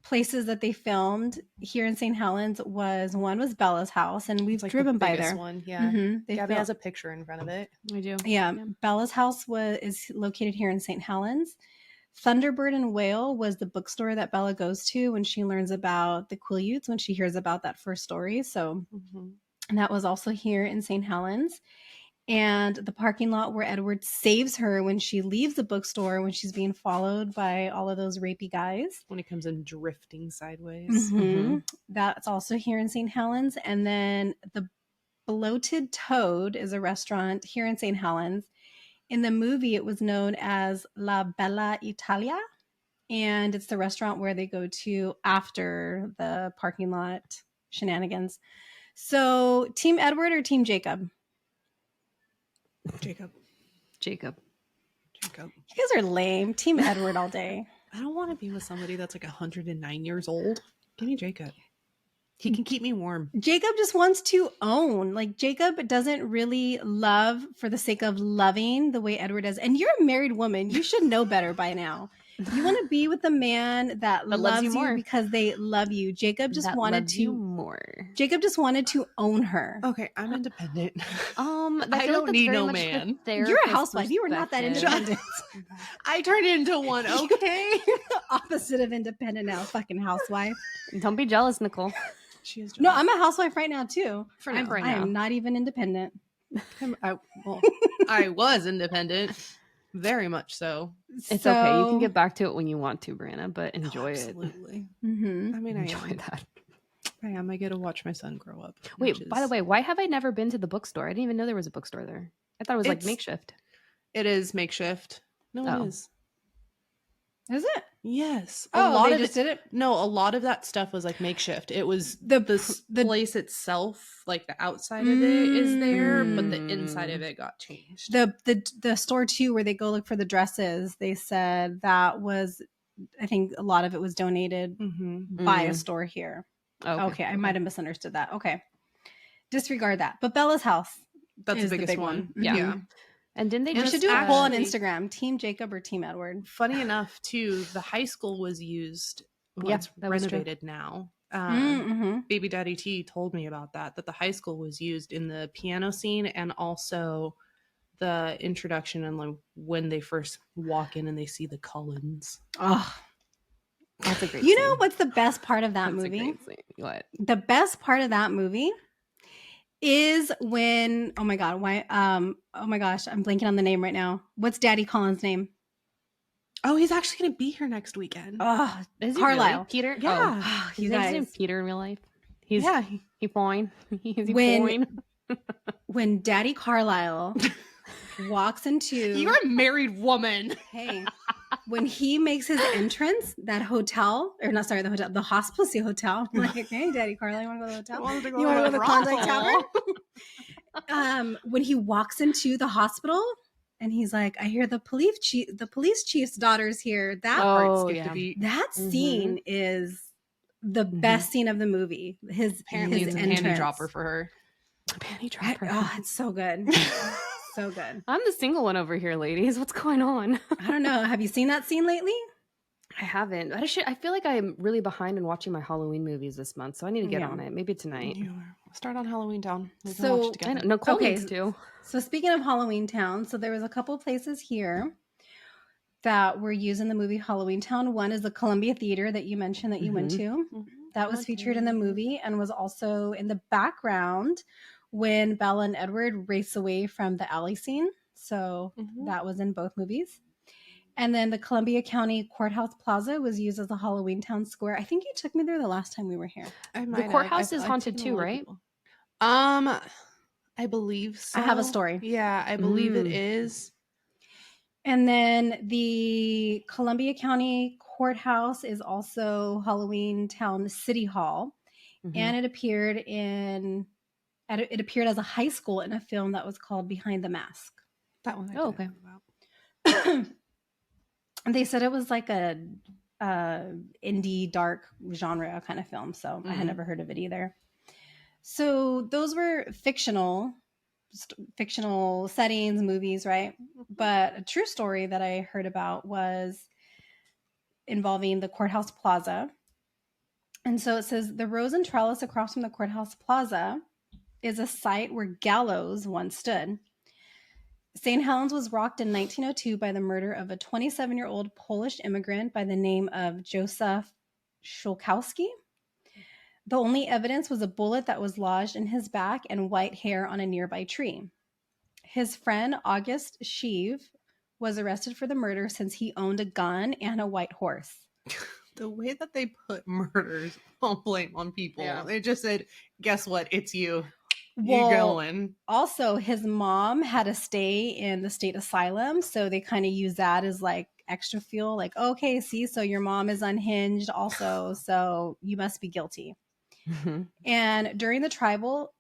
places that they filmed here in St. Helens was Bella's house, and we've It's like driven the by biggest there. one. Yeah. They Gabby fil- has a picture in front of it. I do. yeah, Bella's house is located here in St. Helens. Thunderbird and Whale was the bookstore that Bella goes to when she learns about the Quileutes, when she hears about that first story. So and that was also here in St. Helens. And the parking lot where Edward saves her when she leaves the bookstore when she's being followed by all of those rapey guys. When it comes in drifting sideways. That's also here in St. Helens. And then the Bloated Toad is a restaurant here in St. Helens. In the movie, it was known as La Bella Italia. And it's the restaurant where they go to after the parking lot shenanigans. So, Team Edward or Team Jacob? Jacob. You guys are lame. Team Edward all day. I don't want to be with somebody that's like 109 years old. Give me Jacob. He can keep me warm. Jacob just wants to own. Like, Jacob doesn't really love for the sake of loving the way Edward does. And you're a married woman. You should know better by now. You want to be with a man that loves you more. because they love you. Jacob just That wanted loves to you more. Jacob just wanted to own her. Okay, I'm independent. I don't need no man. You're a housewife. You are not that independent. I turned into one, okay? Opposite of independent now, fucking housewife. Don't be jealous, Nicole. She is No, I'm a housewife right now too. For now. I am not even independent. I was independent, very much so. It's okay. You can get back to it when you want to, Brianna, but enjoy it. Absolutely. Mm-hmm. I mean, Enjoy that. I am. I get to watch my son grow up. Wait, by the way, why have I never been to the bookstore? I didn't even know there was a bookstore there. I thought it was like makeshift. It is makeshift. No, it is. Is it? Yes. They just did it? No, a lot of that stuff was like makeshift. It was the place itself, like the outside of it is there, but the inside of it got changed. The store too, where they go look for the dresses, they said that was, I think a lot of it was donated by a store here. Oh, okay. I might have misunderstood that. Okay. Disregard that. But Bella's house. That's the biggest one. Yeah. And didn't they We just should do a poll on Instagram, Team Jacob or Team Edward? Funny enough, too, the high school was used. Well, it's renovated now. Baby Daddy T told me about that the high school was used in the piano scene and also the introduction and like when they first walk in and they see the Cullens. Oh, that's a great You scene. know what's the best part of that movie? What? The best part of that movie is when oh my gosh, I'm blanking on the name right now. What's Daddy Colin's name? Oh, he's actually going to be here next weekend. Oh, is he Carlisle. Really? Peter? Yeah. Oh, his name's Peter in real life. He's fine. When Daddy Carlisle walks into You're a married woman. Hey, when he makes his entrance, that hotel, or not, sorry, the hospice hotel. I'm like, hey, Daddy Carlisle, you want to go to the hotel? You want to go to the Klondike Tavern? When he walks into the hospital and he's like, I hear the police chief's daughter's here. That part skipped a beat. That scene is the best scene of the movie. Apparently it's a panty dropper for her. A panty dropper. It's so good. So good. I'm the single one over here, ladies. What's going on? I don't know. Have you seen that scene lately? I haven't. I feel like I'm really behind in watching my Halloween movies this month, so I need to get on it. Maybe tonight. Start on Halloween Town. So I know Nicole needs to. So speaking of Halloween Town, so there was a couple places here that were used in the movie Halloween Town. One is the Columbia Theater that you mentioned that you went to. That was featured in the movie and was also in the background when Bella and Edward race away from the alley scene. So that was in both movies. And then the Columbia County Courthouse Plaza was used as a Halloween town square. I think you took me there the last time we were here. The courthouse is haunted too, right? I believe so. I have a story. Yeah, I believe it is. And then the Columbia County Courthouse is also Halloween Town City Hall, and it appeared as a high school in a film that was called Behind the Mask. That one. Okay. They said it was like a indie dark genre kind of film, so I had never heard of it either. So those were fictional settings, movies, right? But a true story that I heard about was involving the Courthouse Plaza. And so it says the rows and trellis across from the Courthouse Plaza is a site where gallows once stood. Saint Helens was rocked in 1902 by the murder of a 27-year-old Polish immigrant by the name of Joseph Szulkowski. The only evidence was a bullet that was lodged in his back and white hair on a nearby tree. His friend, August Sheave, was arrested for the murder since he owned a gun and a white horse. The way that they put murders on blame on people. Yeah. They just said, guess what? It's you. Well, You're going. Also, his mom had to stay in the state asylum, so they kind of use that as like extra fuel. Like, okay, see, so your mom is unhinged also, so you must be guilty. And during the trial,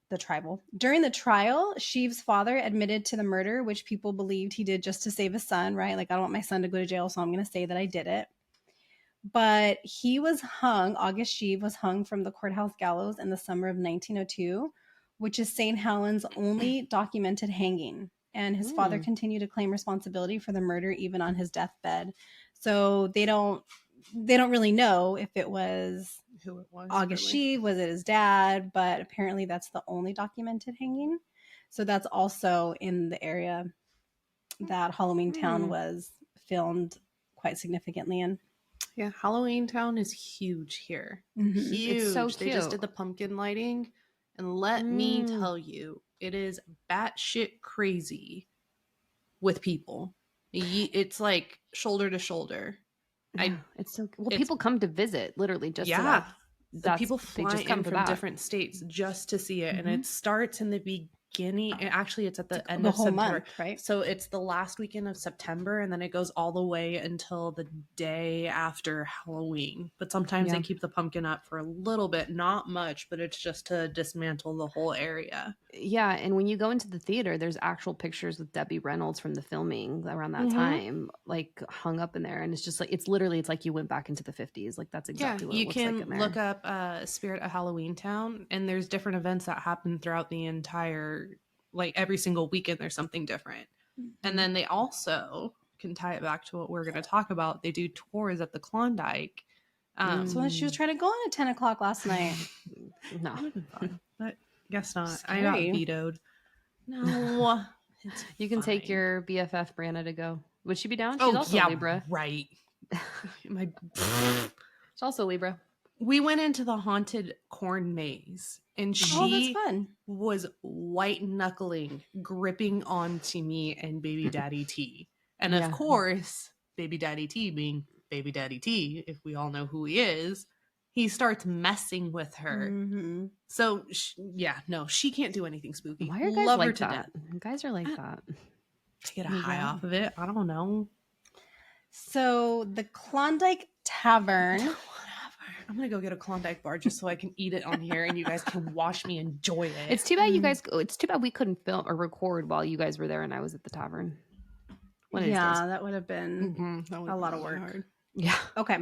Sheave's father admitted to the murder, which people believed he did just to save his son, right? Like, I don't want my son to go to jail, so I'm going to say that I did it. But he was hung, August Sheave was hung from the courthouse gallows in the summer of 1902, which is Saint Helens' only documented hanging. And his father continued to claim responsibility for the murder even on his deathbed. So they don't really know if it was who it was. August Sheave, was it his dad? But apparently that's the only documented hanging. So that's also in the area that Halloween Town was filmed quite significantly in. Yeah, Halloween Town is huge here. Huge. It's so cute. They just did the pumpkin lighting, and let me tell you, it is batshit crazy with people. It's like shoulder to shoulder. Yeah, it's so well. People come to visit, literally, just yeah. The people fly in from different states just to see it, and it starts in the beginning. And actually, it's at the end of September, month, right? So it's the last weekend of September, and then it goes all the way until the day after Halloween. But sometimes they keep the pumpkin up for a little bit, not much, but it's just to dismantle the whole area. Yeah, and when you go into the theater, there's actual pictures with Debbie Reynolds from the filming around that time, like hung up in there, and it's just like it's like you went back into the 50s. Like that's exactly what it looks like in there. You can look up Spirit of Halloween Town, and there's different events that happen throughout the entire, like every single weekend there's something different. And then they also can tie it back to what we're going to talk about. They do tours at the Klondike. So she was trying to go on at 10 o'clock last night. No, but guess not. Scary. I got vetoed. No, you can take your BFF Brianna to go. Would she be down? She's also Libra, right? She's also Libra. We went into the haunted corn maze, and she was white knuckling, gripping onto me and Baby Daddy T. And of course, Baby Daddy T being Baby Daddy T, if we all know who he is, he starts messing with her. So, she can't do anything spooky. Why are guys Love like her to that? death. Guys are like that. To get a high off of it. I don't know. So, the Klondike Tavern... I'm gonna go get a Klondike bar just so I can eat it on here and you guys can watch me enjoy it. It's too bad you guys. It's too bad we couldn't film or record while you guys were there and I was at the tavern. That would have been a lot of work. Hard. Yeah. Okay.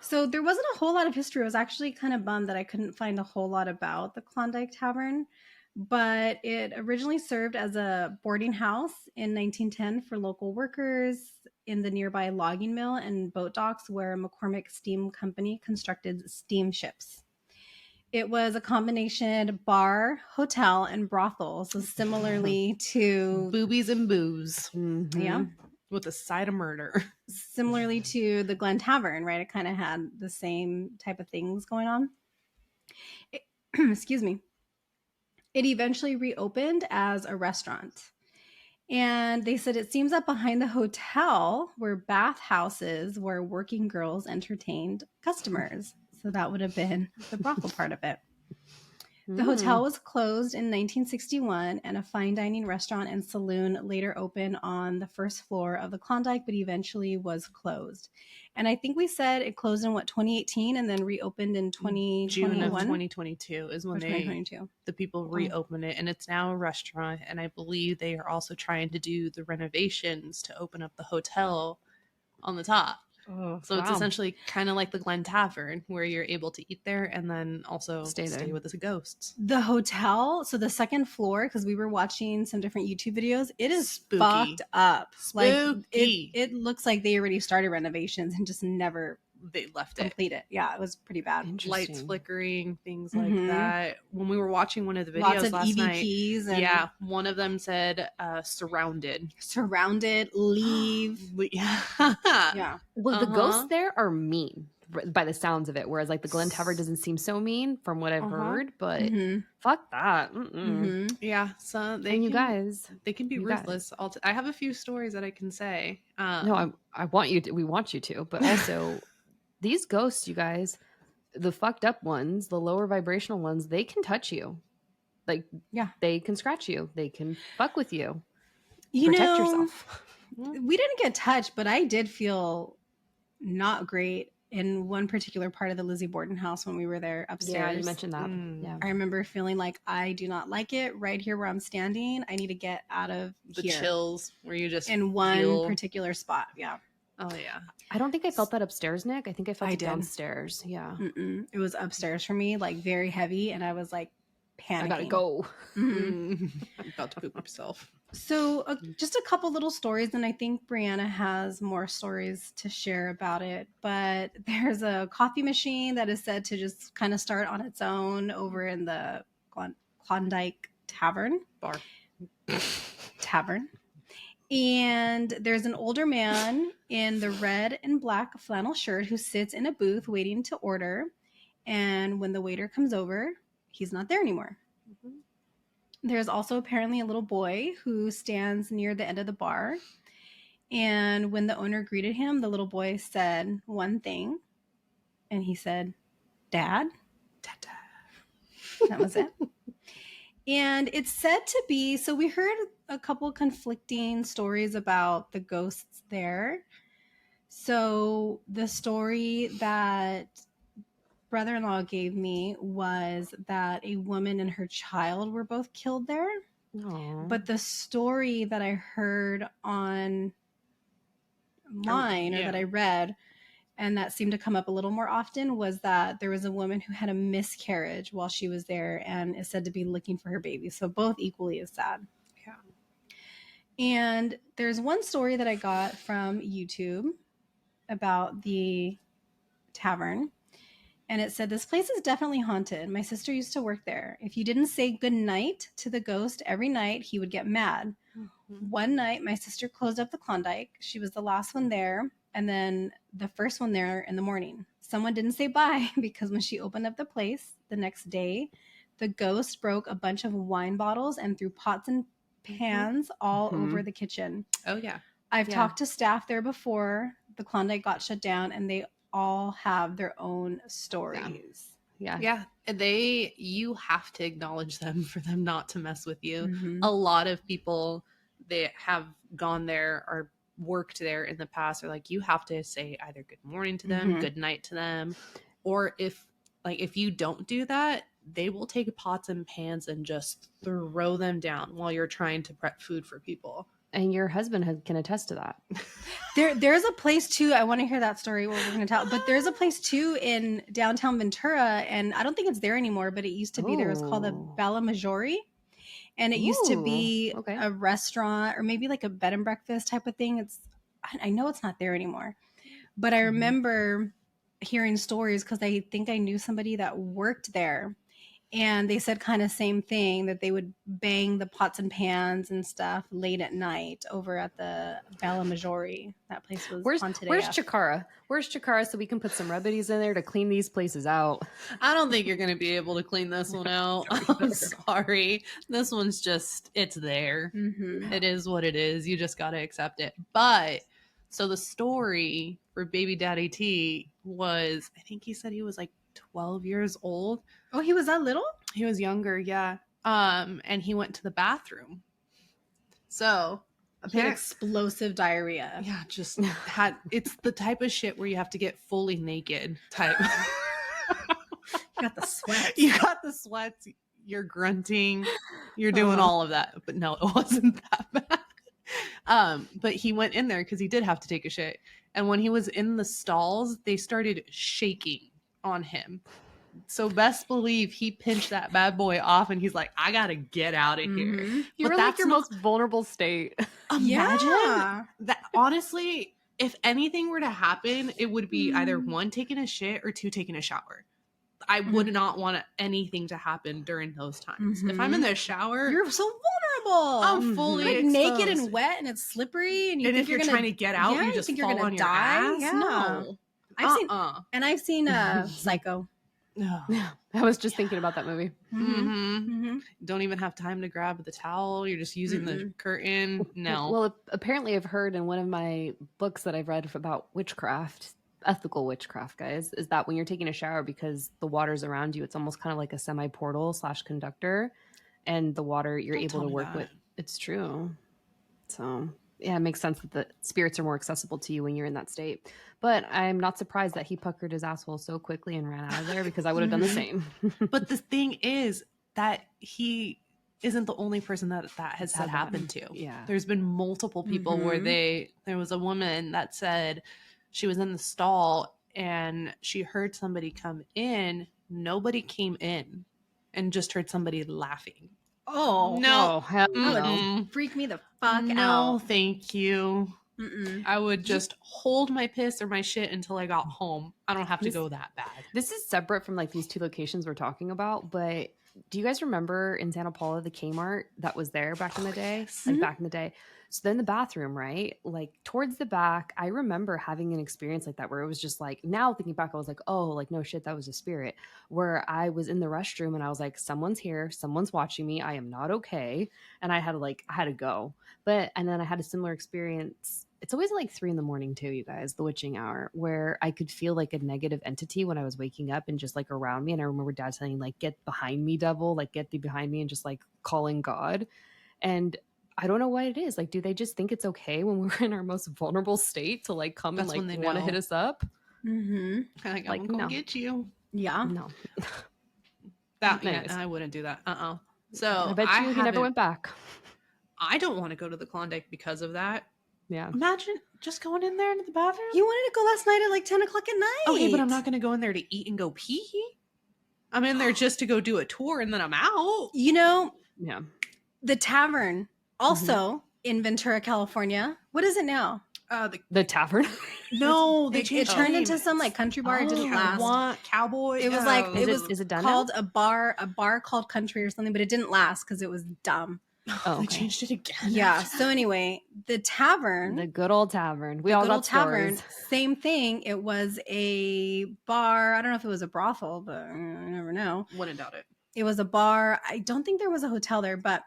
So there wasn't a whole lot of history. I was actually kind of bummed that I couldn't find a whole lot about the Klondike Tavern, but it originally served as a boarding house in 1910 for local workers in the nearby logging mill and boat docks where McCormick Steam Company constructed steamships. It was a combination bar, hotel, and brothel. So similarly to... boobies and booze. Yeah. With a side of murder. Similarly to the Glen Tavern, right? It kind of had the same type of things going on. Excuse me. It eventually reopened as a restaurant. And they said it seems that behind the hotel were bathhouses where working girls entertained customers. So that would have been the brothel part of it. The hotel was closed in 1961, and a fine dining restaurant and saloon later opened on the first floor of the Klondike, but eventually was closed. And I think we said it closed in 2018 and then reopened in 2021. June of 2022 is when Or 2022. the people reopened it, and it's now a restaurant. And I believe they are also trying to do the renovations to open up the hotel on the top. Oh, So it's essentially kind of like the Glen Tavern, where you're able to eat there and then also stay with the ghosts. The hotel, so the second floor, because we were watching some different YouTube videos, it is Spooky. fucked up. Spooky. Like it looks like they already started renovations and just never they left it. Complete it. Yeah, it was pretty bad. Lights flickering, things like that. When we were watching one of the videos lots of last EVPs night, yeah, one of them said surrounded, leave. Yeah. Well, the ghosts there are mean by the sounds of it, whereas like the Glen Tavern doesn't seem so mean from what I've heard, but fuck that. Yeah, so they can be ruthless. I have a few stories that I can say. No, I want you to, we want you to, but also these ghosts, you guys, the fucked up ones, the lower vibrational ones, they can touch you. Like, yeah, they can scratch you. They can fuck with you. Protect yourself. We didn't get touched, but I did feel not great in one particular part of the Lizzie Borden house when we were there upstairs. Yeah, you mentioned that. Yeah. I remember feeling like I do not like it right here where I'm standing. I need to get out of the chills where you just in one particular spot. Yeah. Oh yeah. I don't think I felt that upstart, Nick. I think I felt it downstairs. Yeah. It was upstairs for me, like very heavy, and I was like panicking. I gotta go. I'm about to poop myself. So just a couple little stories, and I think Brianna has more stories to share about it. But there's a coffee machine that is said to just kind of start on its own over in the Klondike Tavern. Tavern. And there's an older man in the red and black flannel shirt who sits in a booth waiting to order. And when the waiter comes over, he's not there anymore. There's also apparently a little boy who stands near the end of the bar. And when the owner greeted him, the little boy said one thing. And he said, "Dad." That was it. And it's said to be, so we heard a couple conflicting stories about the ghosts there. So the story that brother-in-law gave me was that a woman and her child were both killed there. Aww. But the story that I heard online or that I read, and that seemed to come up a little more often, was that there was a woman who had a miscarriage while she was there and is said to be looking for her baby. So both equally as sad. Yeah. And there's one story that I got from YouTube about the tavern. And it said, "This place is definitely haunted. My sister used to work there. If you didn't say good night to the ghost every night, he would get mad. One night, my sister closed up the Klondike. She was the last one there, and then the first one there in the morning. Someone didn't say bye because when she opened up the place the next day, the ghost broke a bunch of wine bottles and threw pots and pans all over the kitchen." Oh, yeah. I've talked to staff there before the Klondike got shut down, and they all have their own stories. Yeah. You have to acknowledge them for them not to mess with you. A lot of people that have gone there or worked there in the past are like, you have to say either good morning to them, good night to them, or if you don't do that, they will take pots and pans and just throw them down while you're trying to prep food for people. And your husband can attest to that. There's a place too. I want to hear that story. What we're going to tell, but there's a place too in downtown Ventura, and I don't think it's there anymore. But it used to be there. It was called the Bella Maggiore, and it used to be a restaurant or maybe like a bed and breakfast type of thing. I know it's not there anymore, but I remember hearing stories because I think I knew somebody that worked there, And they said kind of same thing, that they would bang the pots and pans and stuff late at night over at the Bella Maggiore. That place was haunted. Where's AF. Chikara? Where's Chikara so we can put some remedies in there to clean these places out? I don't think you're going to be able to clean this one out. I'm sorry. This one's just, it's there. Mm-hmm. It is what it is. You just got to accept it. But so the story for Baby Daddy T was, I think he said he was like 12 years old. Oh, he was that little? He was younger, yeah. And he went to the bathroom. So He had explosive diarrhea. yeah, just had, it's the type of shit where you have to get fully naked type. You got the sweat. You got the sweats, you're grunting, you're doing all of that. But no, it wasn't that bad. But he went in there because he did have to take a shit. And when he was in the stalls, they started shaking on him. So best believe he pinched that bad boy off and he's like, I gotta get out of here. Mm-hmm. You were like your most vulnerable state. Imagine Yeah. that. Honestly, if anything were to happen, it would be either one, taking a shit, or two, taking a shower. I would not want anything to happen during those times. If I'm in the shower, You're so vulnerable. I'm fully like exposed. naked and wet and it's slippery, and you think if you're gonna, trying to get out, yeah, you just think you're fall gonna on your die? ass. Yeah. No. I've seen Psycho. No. I was just thinking about that movie. Mm-hmm. Don't even have time to grab the towel. You're just using the curtain. No. Well, apparently I've heard in one of my books that I've read about witchcraft, ethical witchcraft, guys, is that when you're taking a shower, because the water's around you, it's almost kind of like a semi-portal / conductor, and the water you're able to work with. It's true. So yeah, it makes sense that the spirits are more accessible to you when you're in that state. But I'm not surprised that he puckered his asshole so quickly and ran out of there, because I would have done the same. But the thing is that he isn't the only person that has had happened to. Yeah. There's been multiple people where there was a woman that said she was in the stall and she heard somebody come in. Nobody came in and just heard somebody laughing. Oh No. hell that no. would freak me the fuck No, out. thank you. Mm-mm. I would just hold my piss or my shit until I got home. I don't have to go that bad. This is separate from like these two locations we're talking about, but do you guys remember in Santa Paula the Kmart that was there back in the day? Like back in the day. So then the bathroom, right? Like towards the back, I remember having an experience like that where it was just like, now thinking back, I was like, oh, like no shit, that was a spirit. Where I was in the restroom and I was like, someone's here, someone's watching me, I am not okay. And I had to go. And then I had a similar experience. It's always like 3 a.m. too, you guys, the witching hour, where I could feel like a negative entity when I was waking up and just like around me. And I remember Dad saying like, get behind me, devil, like get thee behind me, and just like calling God. And I don't know what it is. Like, do they just think it's okay when we're in our most vulnerable state to like come and like want to hit us up? Mm-hmm. Like, I'm gonna get you. Yeah. No. I wouldn't do that. So I bet you he never went back. I don't want to go to the Klondike because of that. Yeah. Imagine just going in there into the bathroom. You wanted to go last night at like 10 o'clock at night. Okay, but I'm not going to go in there to eat and go pee. I'm in there just to go do a tour and then I'm out. You know, yeah. The Tavern, also in Ventura, California. What is it now? The Tavern. No, it turned into some like country bar. It didn't last. Cowboy. It was like is it done called now? a bar called Country or something, but it didn't last because it was dumb. Oh, they changed it again. Yeah. So anyway, the Tavern, the good old Tavern. We all got Tavern. stories. Same thing. It was a bar. I don't know if it was a brothel, but I never know. Wouldn't doubt it. It was a bar. I don't think there was a hotel there, but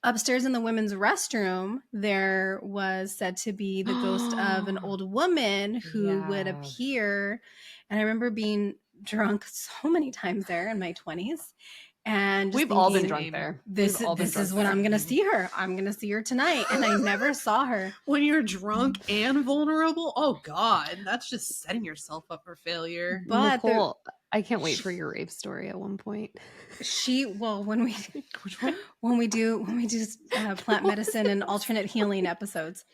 upstairs in the women's restroom, there was said to be the ghost of an old woman who would appear. And I remember being drunk so many times there in my 20s. And we've all been drunk there. This is when I'm going to see her. I'm going to see her tonight. And I never saw her. When you're drunk and vulnerable, oh God, that's just setting yourself up for failure. But Nichole, I can't wait for your rape story at one point. When we do plant medicine and alternate healing episodes.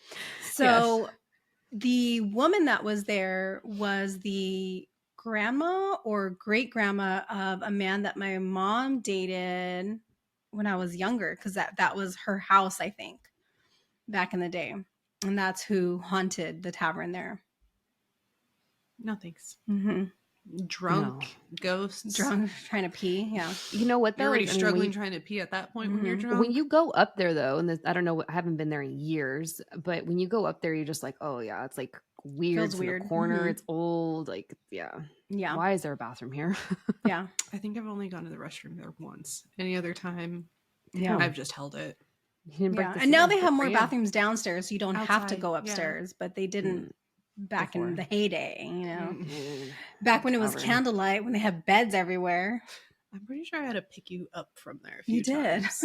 So the woman that was there was the grandma or great grandma of a man that my mom dated when I was younger, because that was her house, I think, back in the day. And that's who haunted the tavern there. No thanks. Mm-hmm. drunk ghosts. Drunk, trying to pee. Yeah. You know what though? You're already I mean, struggling trying to pee at that point when you're Mhm. drunk. when you go up there though, and I don't know, I haven't been there in years, but when you go up there, you're just like, oh yeah, it's like weird. Feels It's in weird. the corner. Mhm. It's old. Like, yeah. Yeah. Why is there a bathroom here? Yeah. I think I've only gone to the restroom there once. Any other time, Yeah. I've just held it. You didn't break Yeah. the And now seal. they Good have for more you. bathrooms downstairs, so you don't have to Outside, go yeah. upstairs, but they didn't back before. in the heyday, you know. Mm. Back when it was Tavern. candlelight, when they had beds everywhere. I'm pretty sure I had to pick you up from there a few You did. times.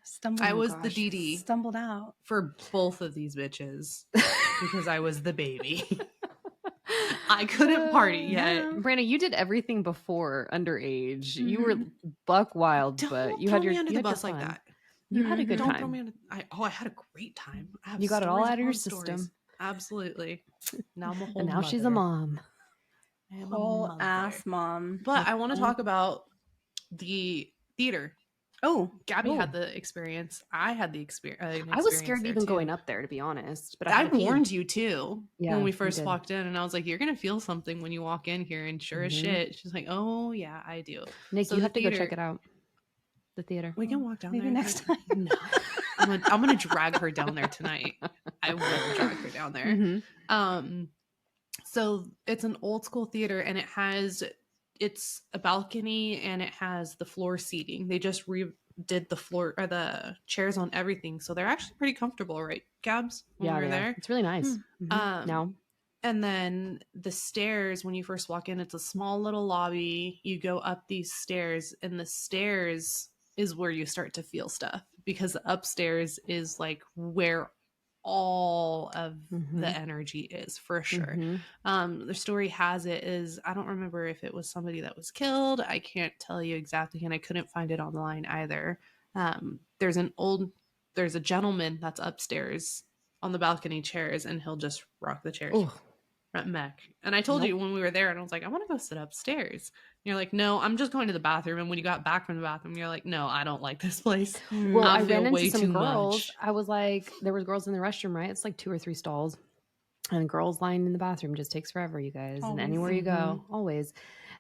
Stumbled. I was the gosh. DD Stumbled out. for both of these bitches because I was the baby. I couldn't party yet. Yeah. Brianna, you did everything before underage. You were Mhm. buck wild, Don't but you throw had your me under you the had your bus like fun. that. You had a Mhm. good Don't time. throw me under. I had a great time. I have You got it all stories out of your upon stories. system. Absolutely. Now I'm a whole And now she's a mother. mom. I am a Whole mother. ass mom. But I want to talk about the theater. Oh, Gabby had the experience. I had the experience. I was scared even going up there, to be honest. But I had a few- warned you too Yeah, when we you first did. walked in, and I was like, "You're gonna feel something when you walk in here." And sure as Mhm. shit, she's like, "Oh yeah, I do." Nick, So you the have to go theater- check it out. The theater. We can walk down maybe there next time. No, I'm gonna drag her down there tonight. I will drag her down there. Mhm. So it's an old school theater, and it's a balcony, and it has the floor seating. They just redid the floor or the chairs on everything, so they're actually pretty comfortable, right, Gabs? When Yeah, we were they are. there, It's really nice. Mhm. Now, and then the stairs, when you first walk in, it's a small little lobby. You go up these stairs, and the stairs is where you start to feel stuff, because upstairs is like where all of the energy is, for sure. Mhm. The story has it is, I don't remember if it was somebody that was killed. I can't tell you exactly, and I couldn't find it online either. There's a gentleman that's upstairs on the balcony chairs, and he'll just rock the chairs. Oh, At Mech. And I told you when we were there, and I was like, I want to go sit upstairs. And you're like, no, I'm just going to the bathroom. And when you got back from the bathroom, you're like, no, I don't like this place. well, I I feel ran way into some too girls. much. I was like, there were girls in the restroom, right? It's like 2 or 3 stalls. And girls lying in the bathroom just takes forever, you guys. And Always. anywhere you go, always.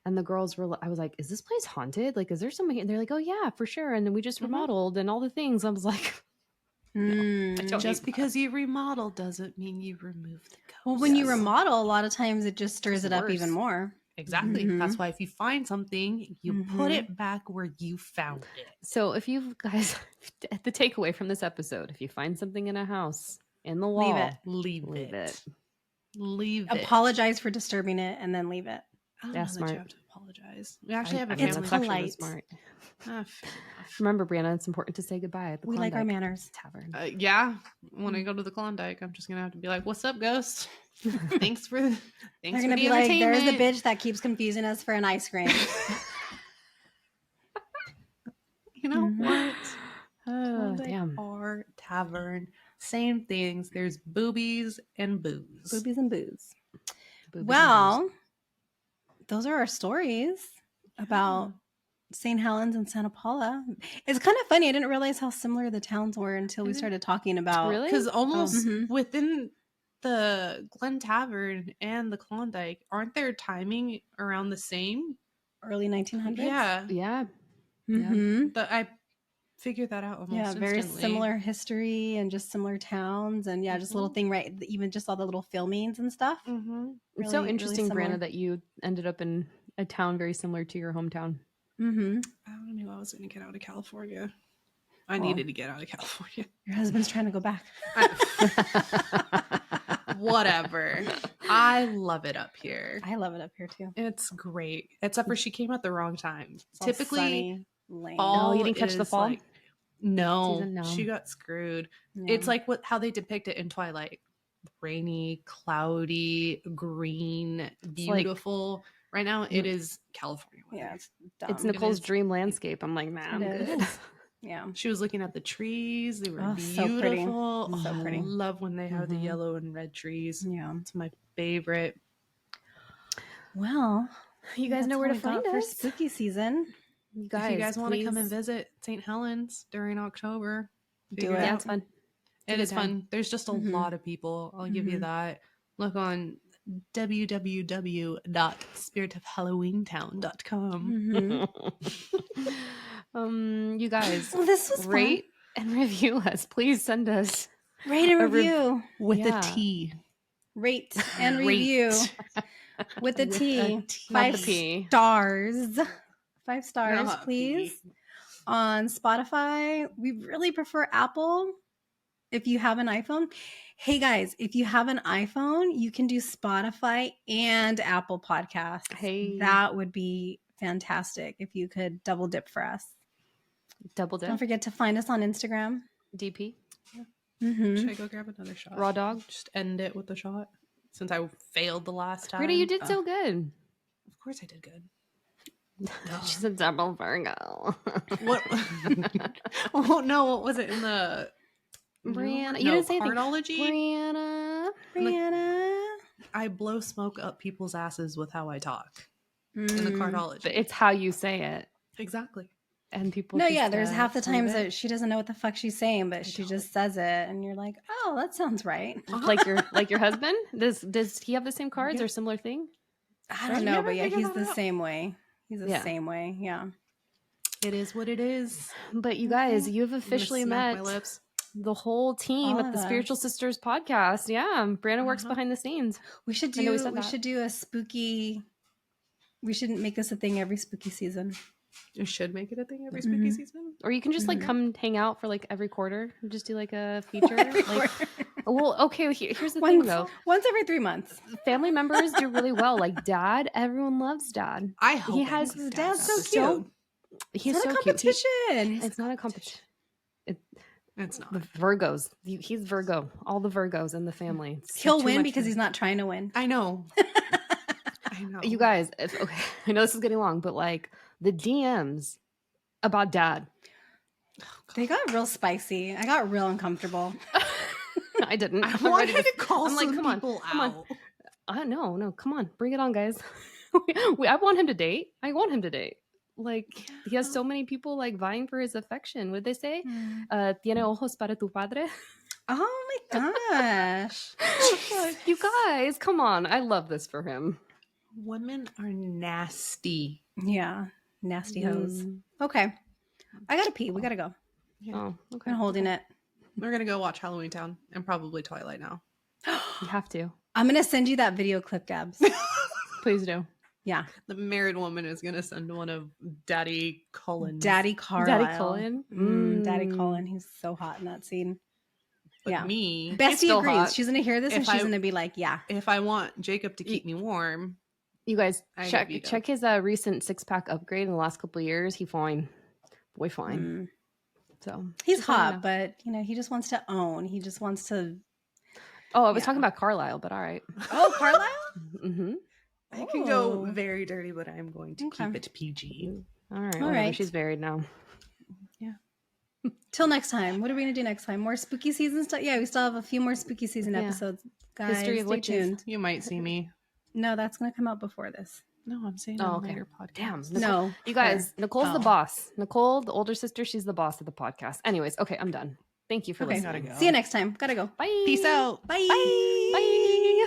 And the girls were, I was like, is this place haunted? Like, is there somebody? And they're like, oh yeah, for sure. And then we just remodeled and all the things. I was like, Mm. don't Just need because you remodel doesn't mean you remove the ghost. Well, when you Yes. remodel, a lot of times it just stirs It's it up even worse. more. Exactly. Mhm. That's why if you find something, you put it back where you found it. So if you guys, the takeaway from this episode, if you find something in a house, in the wall, Leave it. Leave it. Leave it. Apologize for disturbing it and then leave it. I don't Yeah, know that smart. you have to apologize. We actually have a mean, It's family. that's actually polite. smart. Fair enough. Remember, Brianna, it's important to say goodbye at the We like our Klondike manners. Tavern. Yeah, when I go to the Klondike, I'm just gonna have to be like, "What's up, ghost? Thanks for They're the gonna be like, "There's the entertainment." bitch that keeps confusing us for an ice cream." You know Mhm. what? Oh, Klondike damn. or tavern, same things. There's boobies and booze. Boobies and booze. Boobies and Well, those are our stories about Saint Helens and Santa Paula. It's kind of funny. I didn't realize how similar the towns were until we started talking about. Really? Because almost Mhm. within the Glen Tavern and the Klondike, aren't their timing around the same? Early 1900s. Yeah, Yeah. Mm-hmm. I figured that out almost Yeah, very instantly. similar history and just similar towns, and yeah, just a little thing, right? Even just all the little filmings and stuff. Mm-hmm. It's so Really, interesting, really similar. Brianna, that you ended up in a town very similar to your hometown. Mm-hmm. I knew I was going to get out of California. I Well. needed to get out of California. Your husband's trying to go back. Whatever. I love it up here. I love it up here too. It's great. Except for she came at the wrong time. It's all Typically, sunny, lame. fall. Oh, you didn't catch the is fall? like- no, Season? No. she got screwed. Yeah. It's like how they depict it in Twilight: rainy, cloudy, green, beautiful. Right now, it is California weather. Yeah, it's dumb. It's Nicole's is. dream landscape. I'm like, man, I'm It good. is. Yeah. She was looking at the trees. They were Oh, so pretty. beautiful. So I pretty. love when they have the Mhm. yellow and red trees. Yeah. It's my favorite. Well, You guys that's know where all to we got find for us. spooky season. You If you guys want to come and please visit St. Helens during October, Do figure it. Yeah, out. it's fun. It Take is your time. fun. There's just a Mhm. lot of people. I'll give you Mhm. that. Look on www.spiritofhalloweentown.com. You guys, Well, this was rate and review us. Please send us fun. Rate and a rev- review. With Yeah. a T. Rate and Rate. review with a With T. a T. Not the 5 P. stars. 5 stars, Not please. P. On Spotify. We really prefer Apple if you have an iPhone. Hey guys, if you have an iPhone, you can do Spotify and Apple Podcasts. Hey. That would be fantastic if you could double dip for us. Double Don't dip. forget to find us on Instagram. DP. Should I go grab another shot? Raw dog. Just end it with a shot. Since I failed the last time. Pretty, you did so good. Of course I did good. She's a double Virgo. What? Oh no! What was it in the Brianna? You didn't say anything. Cardology? Brianna. I blow smoke up people's asses with how I talk in the cardology. But it's how you say it, Exactly. and people. No, just, yeah, there's half the believe times it. that she doesn't know what the fuck she's saying, but she just says it, and you're like, oh, that sounds right. like your husband. Does he have the same cards Yeah. or similar thing? I Did don't you know, ever but yeah, figure he's that the out? same way. He's the Yeah. same way. Yeah. It is what it is. But you guys, you've I'm gonna officially smack met my lips. the whole team All at of the us. Spiritual Sisters podcast. Yeah, Brianna works Uh-huh. behind the scenes. We should I know do we said we that. should do a spooky. We shouldn't make this a thing every spooky season. You should make it a thing every spooky Mhm. season. Or you can just like Mhm. come hang out for like every quarter. Just do like a feature. Like, well, okay. Here's the thing once, though. once every 3 months. Family members do really well. Like Dad, everyone loves Dad. I hope He I has- make Dad's so episode. cute. He's it's so not a cute. competition. It's not a competition. It's not. The Virgos. He's Virgo. All the Virgos in the family. It's He'll too win much because for- he's not trying to win. I know. I know. You guys, okay, I know this is getting long, but like the DMs about Dad. They got real spicy. I got real uncomfortable. I didn't. I I'm wanted ready to call I'm like, some come on, people come on. out. No, come on, bring it on, guys. I want him to date. I want him to date. Like he has so many people like vying for his affection. What did they say? Tiene ojos para tu padre. Oh my gosh. You guys, come on. I love this for him. Women are nasty. Yeah. Nasty hose. Mm. Okay. I gotta pee. We gotta go. Oh, okay. I'm holding it. We're gonna go watch Halloween Town and probably Twilight now. You have to. I'm gonna send you that video clip, Gabs. Please do. Yeah. The married woman is gonna send one of Daddy Cullen. Daddy Carlisle. Daddy Cullen? Daddy Mm. Cullen. He's so hot in that scene. But Yeah. me, Bestie still agrees. hot. She's gonna hear this and If she's I- gonna be like, yeah. if I want Jacob to keep me warm, You guys I check veto. check his recent 6-pack upgrade in the last couple of years. He fine, boy fine. Mm. So He's just let me hot, know. but you know, he just wants to own. He just wants to. Oh, I was yeah. talking about Carlisle, but all right. Oh, Carlisle. Mm-hmm. I can go Oh. very dirty, but I'm going to Okay. keep it PG. All right. All Whatever. right. She's married now. Till next time. What are we gonna do next time? More spooky season stuff? Yeah, we still have a few more spooky season Yeah. episodes. Guys, History of stay witches. tuned. You might see me. No, that's gonna come out before this. No, I'm saying Oh, on okay. later podcast. Damn. No, You guys, Nicole's the Oh. boss. Nicole, the older sister, she's the boss of the podcast. Anyways, okay, I'm done. Thank you for Okay. listening. Gotta go. See you next time. Gotta go. Bye. Peace out. Bye. Bye.